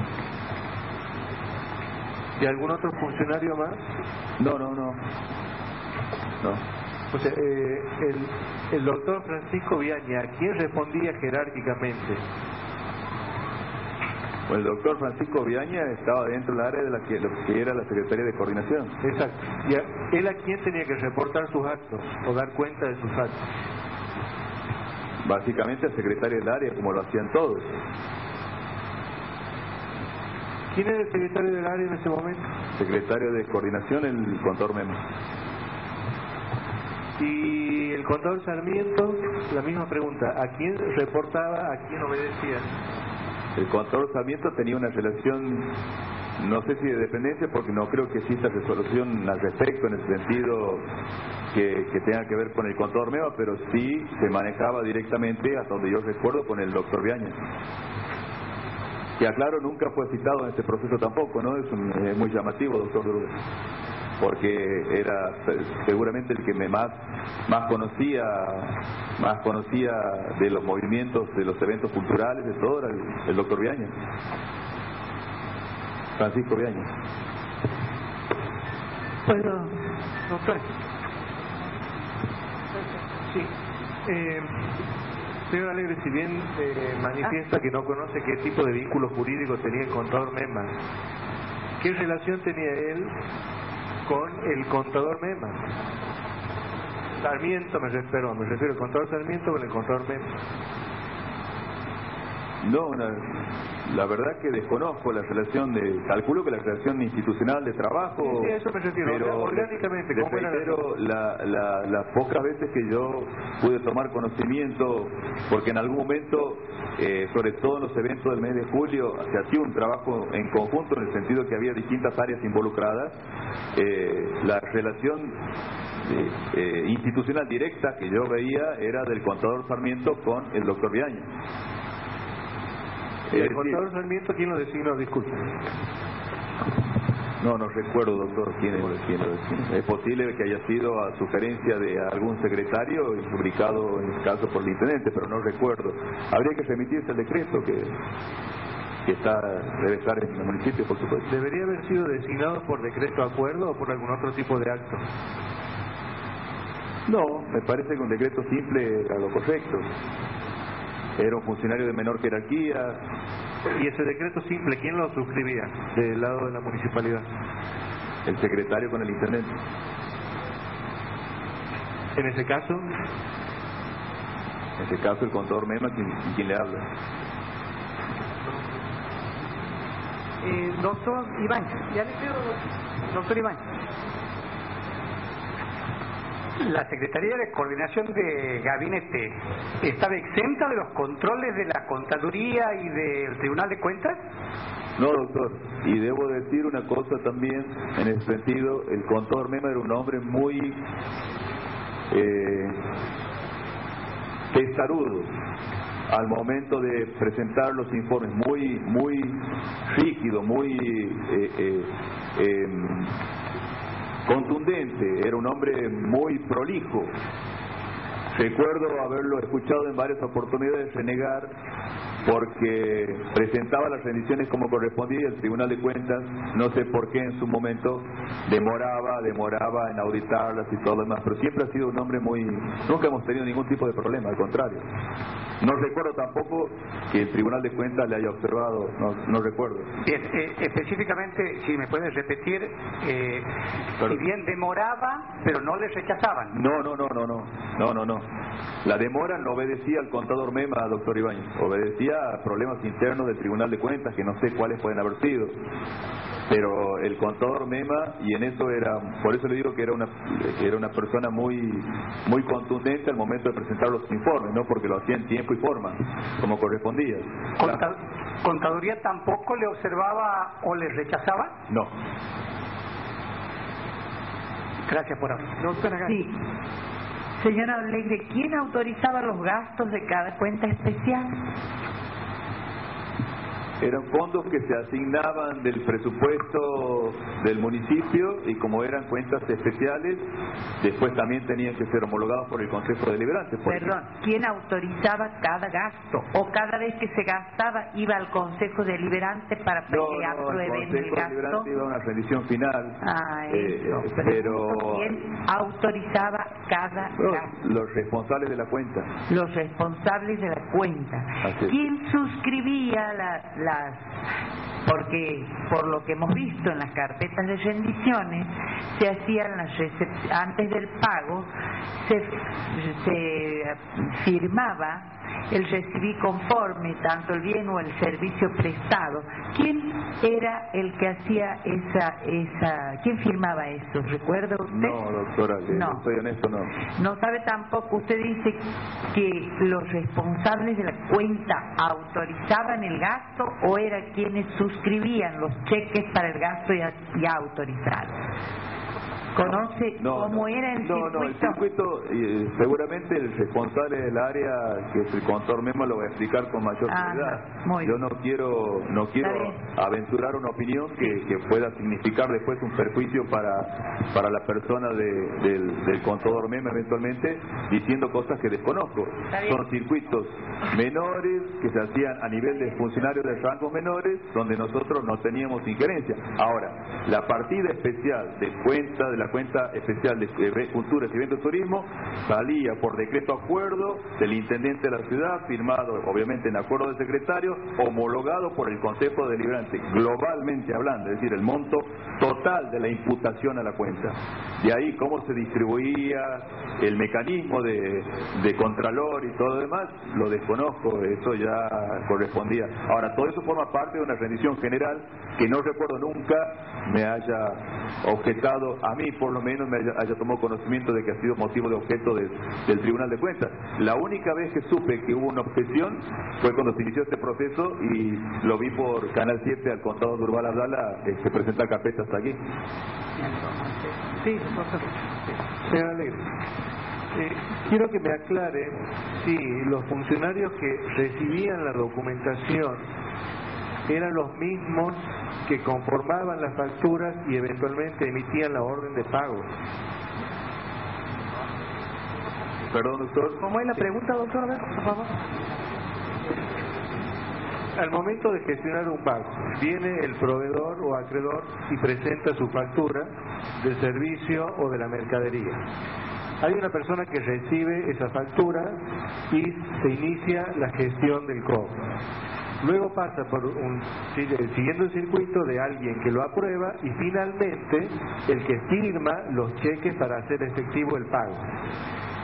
¿De algún otro funcionario más? No. O sea, el doctor Francisco Viaña, ¿a quién respondía jerárquicamente? Pues el doctor Francisco Viaña estaba dentro del área de lo que era la Secretaría de Coordinación. Exacto. ¿Y él a quién tenía que reportar sus actos o dar cuenta de sus actos? Básicamente al secretario del área, como lo hacían todos. ¿Quién era el secretario del área en ese momento? Secretario de Coordinación, el contador Memo. Y el contador Sarmiento, la misma pregunta, ¿a quién reportaba, a quién obedecía? El contador Sarmiento tenía una relación, no sé si de dependencia, porque no creo que exista resolución al respecto en el sentido que tenga que ver con el contador Memo, pero sí se manejaba directamente, hasta donde yo recuerdo, con el doctor Viaña. Que aclaro, nunca fue citado en este proceso tampoco, ¿no? Es muy llamativo, doctor Lourdes, porque era seguramente el que más conocía de los movimientos, de los eventos culturales, de todo, era el doctor Viaña, Francisco Viaña. ¿Puedo, doctor? Sí. Señor Alegre, si bien manifiesta que no conoce qué tipo de vínculo jurídico tenía el contador Mema, ¿qué relación tenía él con el contador Mema? Sarmiento, me refiero al contador Sarmiento con el contador Mema. No, la verdad que desconozco la relación calculo que la relación institucional de trabajo. Sí, a eso me refiero, pero orgánicamente. Pero las pocas veces que yo pude tomar conocimiento, porque en algún momento, sobre todo en los eventos del mes de julio, se hacía un trabajo en conjunto en el sentido que había distintas áreas involucradas, la relación institucional directa que yo veía era del contador Sarmiento con el doctor Viaña. ¿El contador Sarmiento quién lo designó? Disculpe. No recuerdo, doctor, quién lo designó. Es posible que haya sido a sugerencia de algún secretario y publicado en el caso por el intendente, pero no recuerdo. Habría que remitirse al decreto que debe estar en el municipio, por supuesto. ¿Debería haber sido designado por decreto acuerdo o por algún otro tipo de acto? No, me parece que un decreto simple era lo correcto. Era un funcionario de menor jerarquía. ¿Y ese decreto simple quién lo suscribía del lado de la municipalidad? El secretario con el intendente. ¿En ese caso? En ese caso el contador Mema, quien le habla. Doctor Iván, ya le pido, doctor Iván. ¿La Secretaría de Coordinación de Gabinete estaba exenta de los controles de la Contaduría y del Tribunal de Cuentas? No, doctor. Y debo decir una cosa también en ese sentido. El contador Mema era un hombre muy testarudo al momento de presentar los informes, muy rígido, muy contundente. Era un hombre muy prolijo, Recuerdo haberlo escuchado en varias oportunidades renegar porque presentaba las rendiciones como correspondía y el Tribunal de Cuentas, no sé por qué en su momento, demoraba en auditarlas y todo lo demás, pero siempre ha sido un hombre nunca hemos tenido ningún tipo de problema, al contrario. No recuerdo tampoco que el Tribunal de Cuentas le haya observado, no recuerdo. Bien, específicamente, si me puedes repetir, si bien demoraba, pero no le rechazaban. No. La demora no obedecía al contador Mema, doctor Ibáñez, obedecía a problemas internos del Tribunal de Cuentas, que no sé cuáles pueden haber sido. Pero el contador Mema, y en eso por eso le digo que era una persona muy contundente al momento de presentar los informes, no porque lo hacía en tiempo y forma, como correspondía. ¿Contaduría tampoco le observaba o le rechazaba? No. Gracias por hablar. Doctora Gatti. Sí. Señora Alegre, ¿quién autorizaba los gastos de cada cuenta especial? Eran fondos que se asignaban del presupuesto del municipio y como eran cuentas especiales, después también tenían que ser homologados por el Consejo Deliberante. Perdón, ¿quién autorizaba cada gasto? ¿O cada vez que se gastaba iba al Consejo Deliberante para que aprueben el gasto? El Consejo Deliberante iba a una rendición final. Pero ¿quién autorizaba cada gasto? Los responsables de la cuenta. Los responsables de la cuenta. ¿Quién suscribía porque por lo que hemos visto en las carpetas de rendiciones se hacían antes del pago se firmaba el recibí conforme tanto el bien o el servicio prestado. ¿Quién era el que hacía quién firmaba eso? ¿Recuerda usted? No, doctora, no. Soy honesto, no. No sabe tampoco. Usted dice que los responsables de la cuenta autorizaban el gasto o era quienes suscribían los cheques para el gasto ya autorizado. ¿Conoce cómo era el circuito? No, el circuito, seguramente el responsable del área, que es el contador Mema, lo va a explicar con mayor claridad. Yo no quiero aventurar una opinión que pueda significar después un perjuicio para la persona del contador Mema eventualmente, diciendo cosas que desconozco. Son circuitos menores que se hacían a nivel de funcionarios de rangos menores, donde nosotros no teníamos injerencia. Ahora, la partida especial de la cuenta especial de Cultura, Eventos y Turismo salía por decreto acuerdo del intendente de la ciudad, firmado obviamente en acuerdo del secretario, homologado por el Consejo Deliberante, globalmente hablando, es decir, el monto total de la imputación a la cuenta. De ahí cómo se distribuía el mecanismo de contralor y todo lo demás, lo desconozco, eso ya correspondía. Ahora, todo eso forma parte de una rendición general que no recuerdo nunca me haya objetado, a mí por lo menos me haya tomado conocimiento de que ha sido motivo de objeto del Tribunal de Cuentas. La única vez que supe que hubo una objeción fue cuando se inició este proceso y lo vi por Canal 7 al contador Durval Abdala presentar carpetas aquí. Sí, doctor. Señor Alegre, quiero que me aclare si los funcionarios que recibían la documentación eran los mismos que conformaban las facturas y eventualmente emitían la orden de pago. Perdón, doctor. ¿Cómo es la pregunta, doctor? A ver, por favor. Al momento de gestionar un pago, viene el proveedor o acreedor y presenta su factura del servicio o de la mercadería. Hay una persona que recibe esa factura y se inicia la gestión del cobro. Luego pasa siguiendo el circuito de alguien que lo aprueba y finalmente el que firma los cheques para hacer efectivo el pago.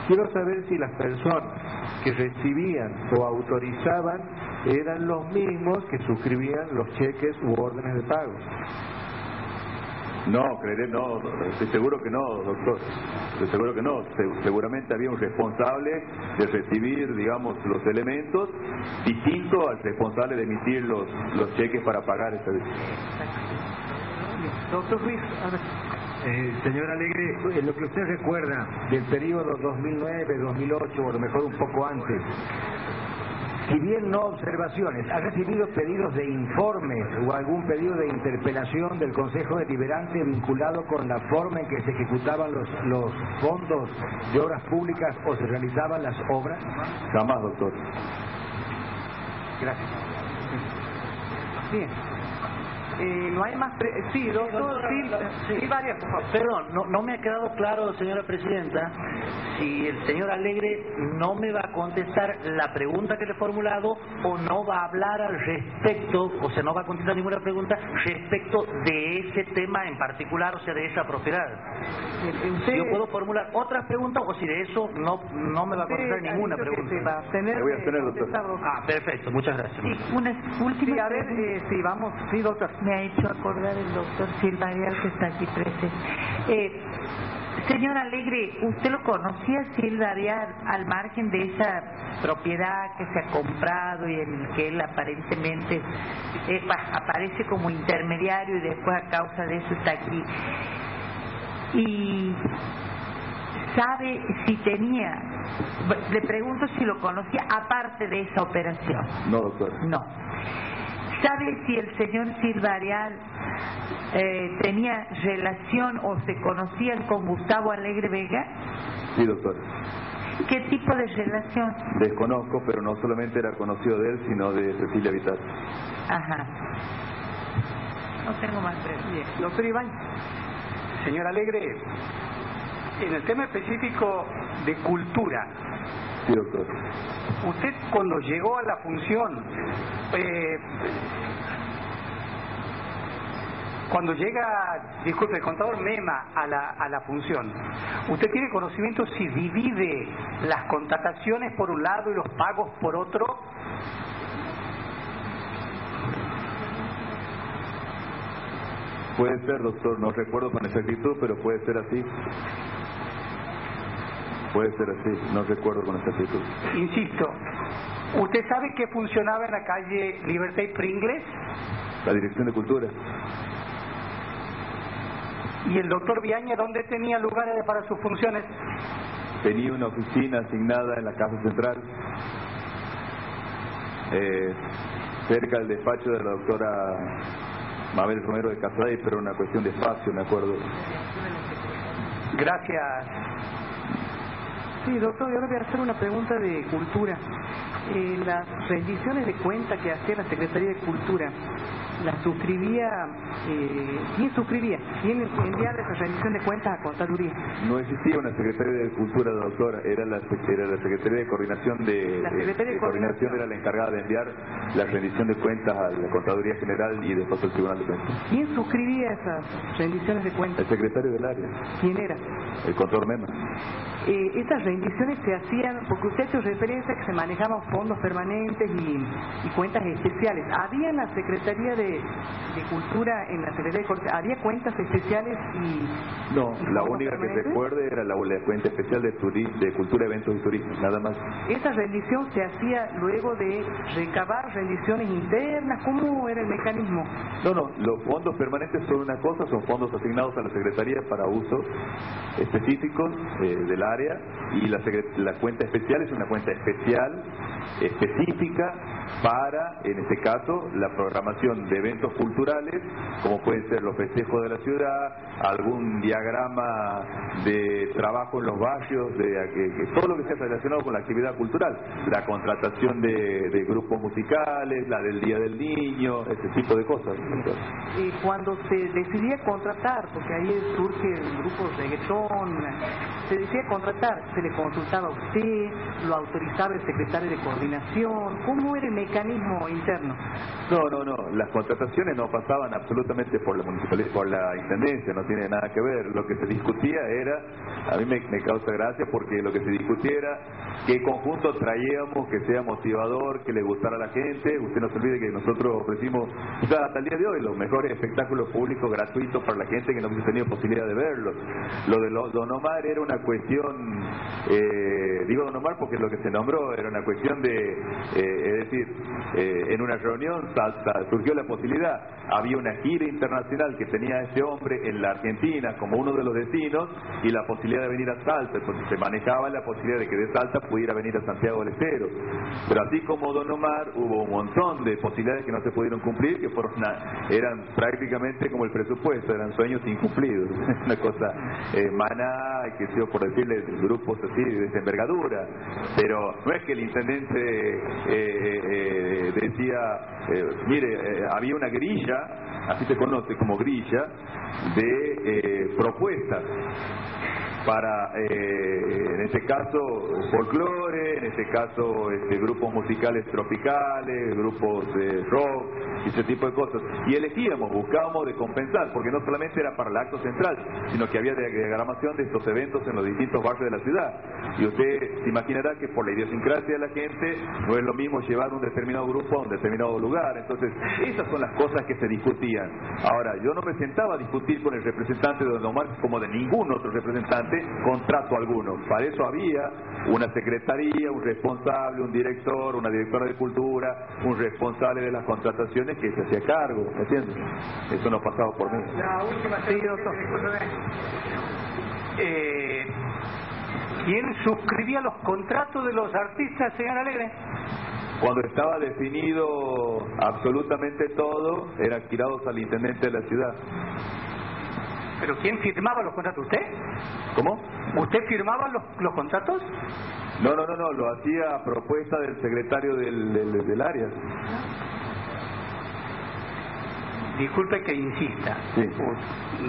Quiero saber si las personas que recibían o autorizaban eran los mismos que suscribían los cheques u órdenes de pago. No, estoy seguro que no, doctor. Estoy seguro que no. Seguramente había un responsable de recibir, digamos, los elementos distinto al responsable de emitir los cheques para pagar esa vez. Doctor Ruiz, a ver. Señor Alegre, lo que usted recuerda del periodo 2009-2008, o a lo mejor un poco antes, si bien no observaciones, ¿ha recibido pedidos de informes o algún pedido de interpelación del Consejo Deliberante vinculado con la forma en que se ejecutaban los fondos de obras públicas o se realizaban las obras? Jamás, doctor. Gracias. Bien. No hay más... Sí, doctor, sí, varias, por favor. Perdón, no me ha quedado claro, señora presidenta, si el señor Alegre no me va a contestar la pregunta que le he formulado o no va a hablar al respecto, o sea, no va a contestar ninguna pregunta respecto de ese tema en particular, o sea, de esa propiedad. Si yo puedo formular otras preguntas o si de eso no me va a contestar ninguna pregunta. Le voy a tener, doctor. Perfecto, muchas gracias. Sí, una última Sí, a ver, sí, vamos. Sí, doctor. Me ha hecho acordar el doctor Silva Arial, que está aquí presente. Señor Alegre, ¿usted lo conocía, Silva Arial, al margen de esa propiedad que se ha comprado y en el que él aparentemente aparece como intermediario y después a causa de eso está aquí? Y sabe si tenía, le pregunto si lo conocía aparte de esa operación. No, doctor. No. ¿Sabe si el señor Silva Arial tenía relación o se conocían con Gustavo Alegre Vega? Sí, doctor. ¿Qué tipo de relación? Desconozco, pero no solamente era conocido de él, sino de Cecilia Vital. Ajá. No tengo más preguntas. Bien. Doctor Iván. Señor Alegre, en el tema específico de cultura, Sí, doctor. usted cuando llegó a la función, cuando llega, disculpe, el contador Mema a la función, ¿usted tiene conocimiento si divide las contrataciones por un lado y los pagos por otro? Puede ser, doctor, no recuerdo con exactitud, pero puede ser así. Puede ser así, no recuerdo con exactitud. Insisto, ¿usted sabe que funcionaba en la calle Libertad y Pringles? La Dirección de Cultura. ¿Y el doctor Viaña dónde tenía lugares para sus funciones? Tenía una oficina asignada en la Casa Central, cerca del despacho de la doctora Mabel Romero de Casaday, pero una cuestión de espacio, me acuerdo. Gracias. Sí, doctor, yo le voy a hacer una pregunta de cultura. Las rendiciones de cuenta que hacía la Secretaría de Cultura, ¿las suscribía? ¿Quién suscribía? ¿Quién enviaba esa rendición de cuentas a Contaduría? No existía una Secretaría de Cultura, doctora, era la Secretaría de Coordinación La Secretaría de Coordinación era la encargada de enviar la rendición de cuentas a la Contaduría General y después al Tribunal de Cuentas. ¿Quién suscribía esas rendiciones de cuentas? El secretario del área. ¿Quién era? El contador Mema. Estas rendiciones se hacían, porque usted ha hecho referencia a que se manejaban fondos permanentes y cuentas especiales. ¿Había en la Secretaría de Cultura, en la Secretaría de Corte, había cuentas especiales y No, la fondos única que permanentes? recuerde era la cuenta especial de Cultura, Eventos y Turismo, nada más. ¿Esa rendición se hacía luego de recabar rendiciones internas? ¿Cómo era el mecanismo? No, los fondos permanentes son una cosa, son fondos asignados a la Secretaría para usos específicos del área, y la cuenta especial es una cuenta especial, específica, para, en este caso, la programación de eventos culturales, como pueden ser los festejos de la ciudad, algún diagrama de trabajo en los barrios, todo lo que sea relacionado con la actividad cultural, la contratación de grupos musicales, la del Día del Niño, ese tipo de cosas. Cuando se decidía contratar, porque ahí surge el grupo reggaetón, se decidía contratar, se le consultaba a usted, lo autorizaba el secretario de coordinación, ¿cómo era el mecanismo interno? No, las contrataciones no pasaban absolutamente por la municipalidad, por la intendencia, no tiene nada que ver. Lo que se discutía era, a mí me causa gracia porque lo que se discutía era qué conjunto traíamos que sea motivador, que le gustara a la gente. Usted no se olvide que nosotros ofrecimos, hasta el día de hoy, los mejores espectáculos públicos gratuitos para la gente que no hubiese tenido posibilidad de verlos. Lo de Don Omar era una cuestión, digo Don Omar porque lo que se nombró era una cuestión de, es decir, ocurrir. En una reunión surgió la posibilidad, había una gira internacional que tenía ese hombre en la Argentina como uno de los destinos y la posibilidad de venir a Salta, pues se manejaba la posibilidad de que de Salta pudiera venir a Santiago del Estero. Pero así como Don Omar, hubo un montón de posibilidades que no se pudieron cumplir, que eran prácticamente como el presupuesto, eran sueños incumplidos. Una cosa maná, que sea por decirle, grupos así de esa envergadura. Pero no es que el intendente decía, mire, había una grilla, así se conoce como grilla, de propuestas para, en este caso, folclore, en este caso, grupos musicales tropicales, grupos de rock, y ese tipo de cosas. Y elegíamos, buscábamos de compensar, porque no solamente era para el acto central, sino que había diagramación de estos eventos en los distintos barrios de la ciudad. Y usted se imaginará que por la idiosincrasia de la gente, no es lo mismo llevar un determinado grupo a un determinado lugar. Entonces, esas son las cosas que se discutían. Ahora, yo no me sentaba a discutir con el representante de Don Omar, como de ningún otro representante, contrato alguno. Para eso había una secretaría, un responsable, un director, una directora de cultura, un responsable de las contrataciones que se hacía cargo, ¿me entiendes? Eso no pasaba por mí. La última, sí, doctor. ¿Quién suscribía los contratos de los artistas, señor Alegre? Cuando estaba definido absolutamente todo, eran tirados al intendente de la ciudad. ¿Pero quién firmaba los contratos? ¿Usted? ¿Cómo? ¿Usted firmaba los contratos? No, lo hacía a propuesta del secretario del área. Disculpe que insista. Sí.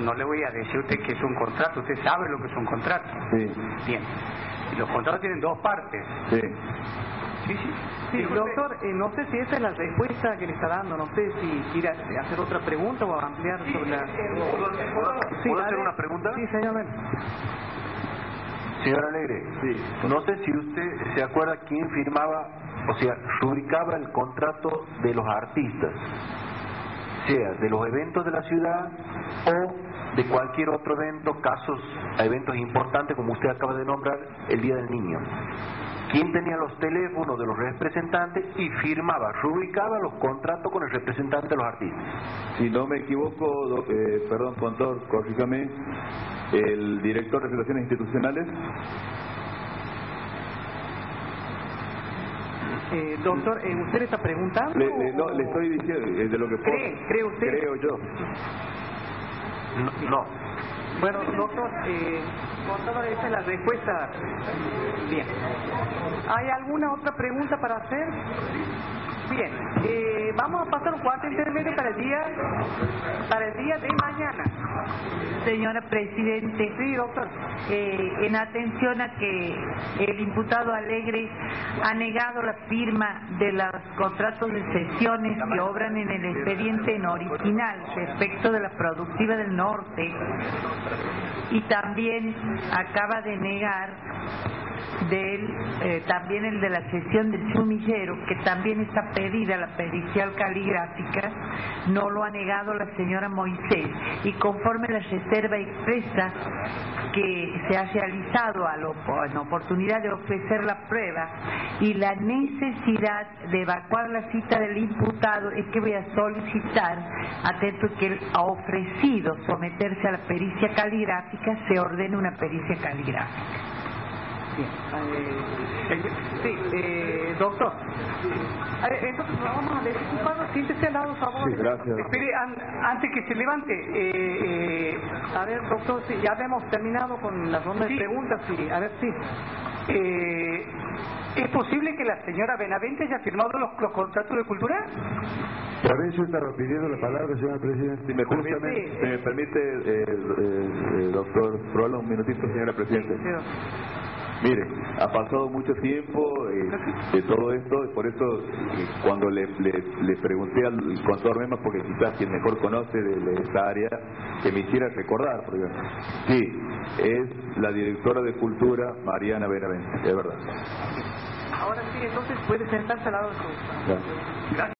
No le voy a decir a usted que es un contrato, usted sabe lo que es un contrato. Sí. Bien. Y los contratos tienen dos partes. Sí. Sí, doctor, no sé si esa es la respuesta que le está dando, no sé si quiere hacer otra pregunta o ampliar sobre la... ¿Puedo hacer una pregunta? Sí, señor. Señor Alegre, sí. No sé si usted se acuerda quién firmaba, o sea, rubricaba el contrato de los artistas, sea de los eventos de la ciudad o de cualquier otro evento, eventos importantes como usted acaba de nombrar, el Día del Niño. ¿Quién tenía los teléfonos de los representantes y rubricaba los contratos con el representante de los artistas? Si no me equivoco, perdón, contador, corríjame, el director de Relaciones Institucionales. Doctor, ¿usted le está preguntando? No, le estoy diciendo, de lo que puedo. ¿Cree usted? Creo yo. No. Bueno, doctor, contador, esa es la respuesta. Bien. ¿Hay alguna otra pregunta para hacer? Bien, vamos a pasar un cuarto intermedio para el día de mañana. Señora Presidente, Sí, doctor. en atención a que el imputado Alegre ha negado la firma de los contratos de sesiones que obran en el expediente en original respecto de la productiva del norte, y también acaba de negar también el de la sesión del sumillero, que también está pedida la pericial caligráfica, no lo ha negado la señora Moisés, y conforme la reserva expresa que se ha realizado en oportunidad de ofrecer la prueba y la necesidad de evacuar la cita del imputado, es que voy a solicitar, atento que él ha ofrecido someterse a la pericia caligráfica, se ordene una pericia caligráfica. Bien. Doctor. Entonces vamos a desocupar, siéntese al lado, por favor. Sí, gracias. Espere, antes que se levante. A ver, doctor, sí, ya hemos terminado con la ronda de preguntas. Sí, a ver, sí. ¿Es posible que la señora Benavente haya firmado los contratos de cultura? Por eso estaba pidiendo la palabra, señor presidente. Si me permite, doctor, probarlo un minutito, señora Presidenta. Mire, ha pasado mucho tiempo de todo esto, y por eso cuando le pregunté al contador Mema, porque quizás quien mejor conoce de esta área, que me hiciera recordar, porque sí, es la directora de Cultura, Mariana Benavente, es verdad. Ahora sí, entonces puede sentarse al lado de su... Gracias.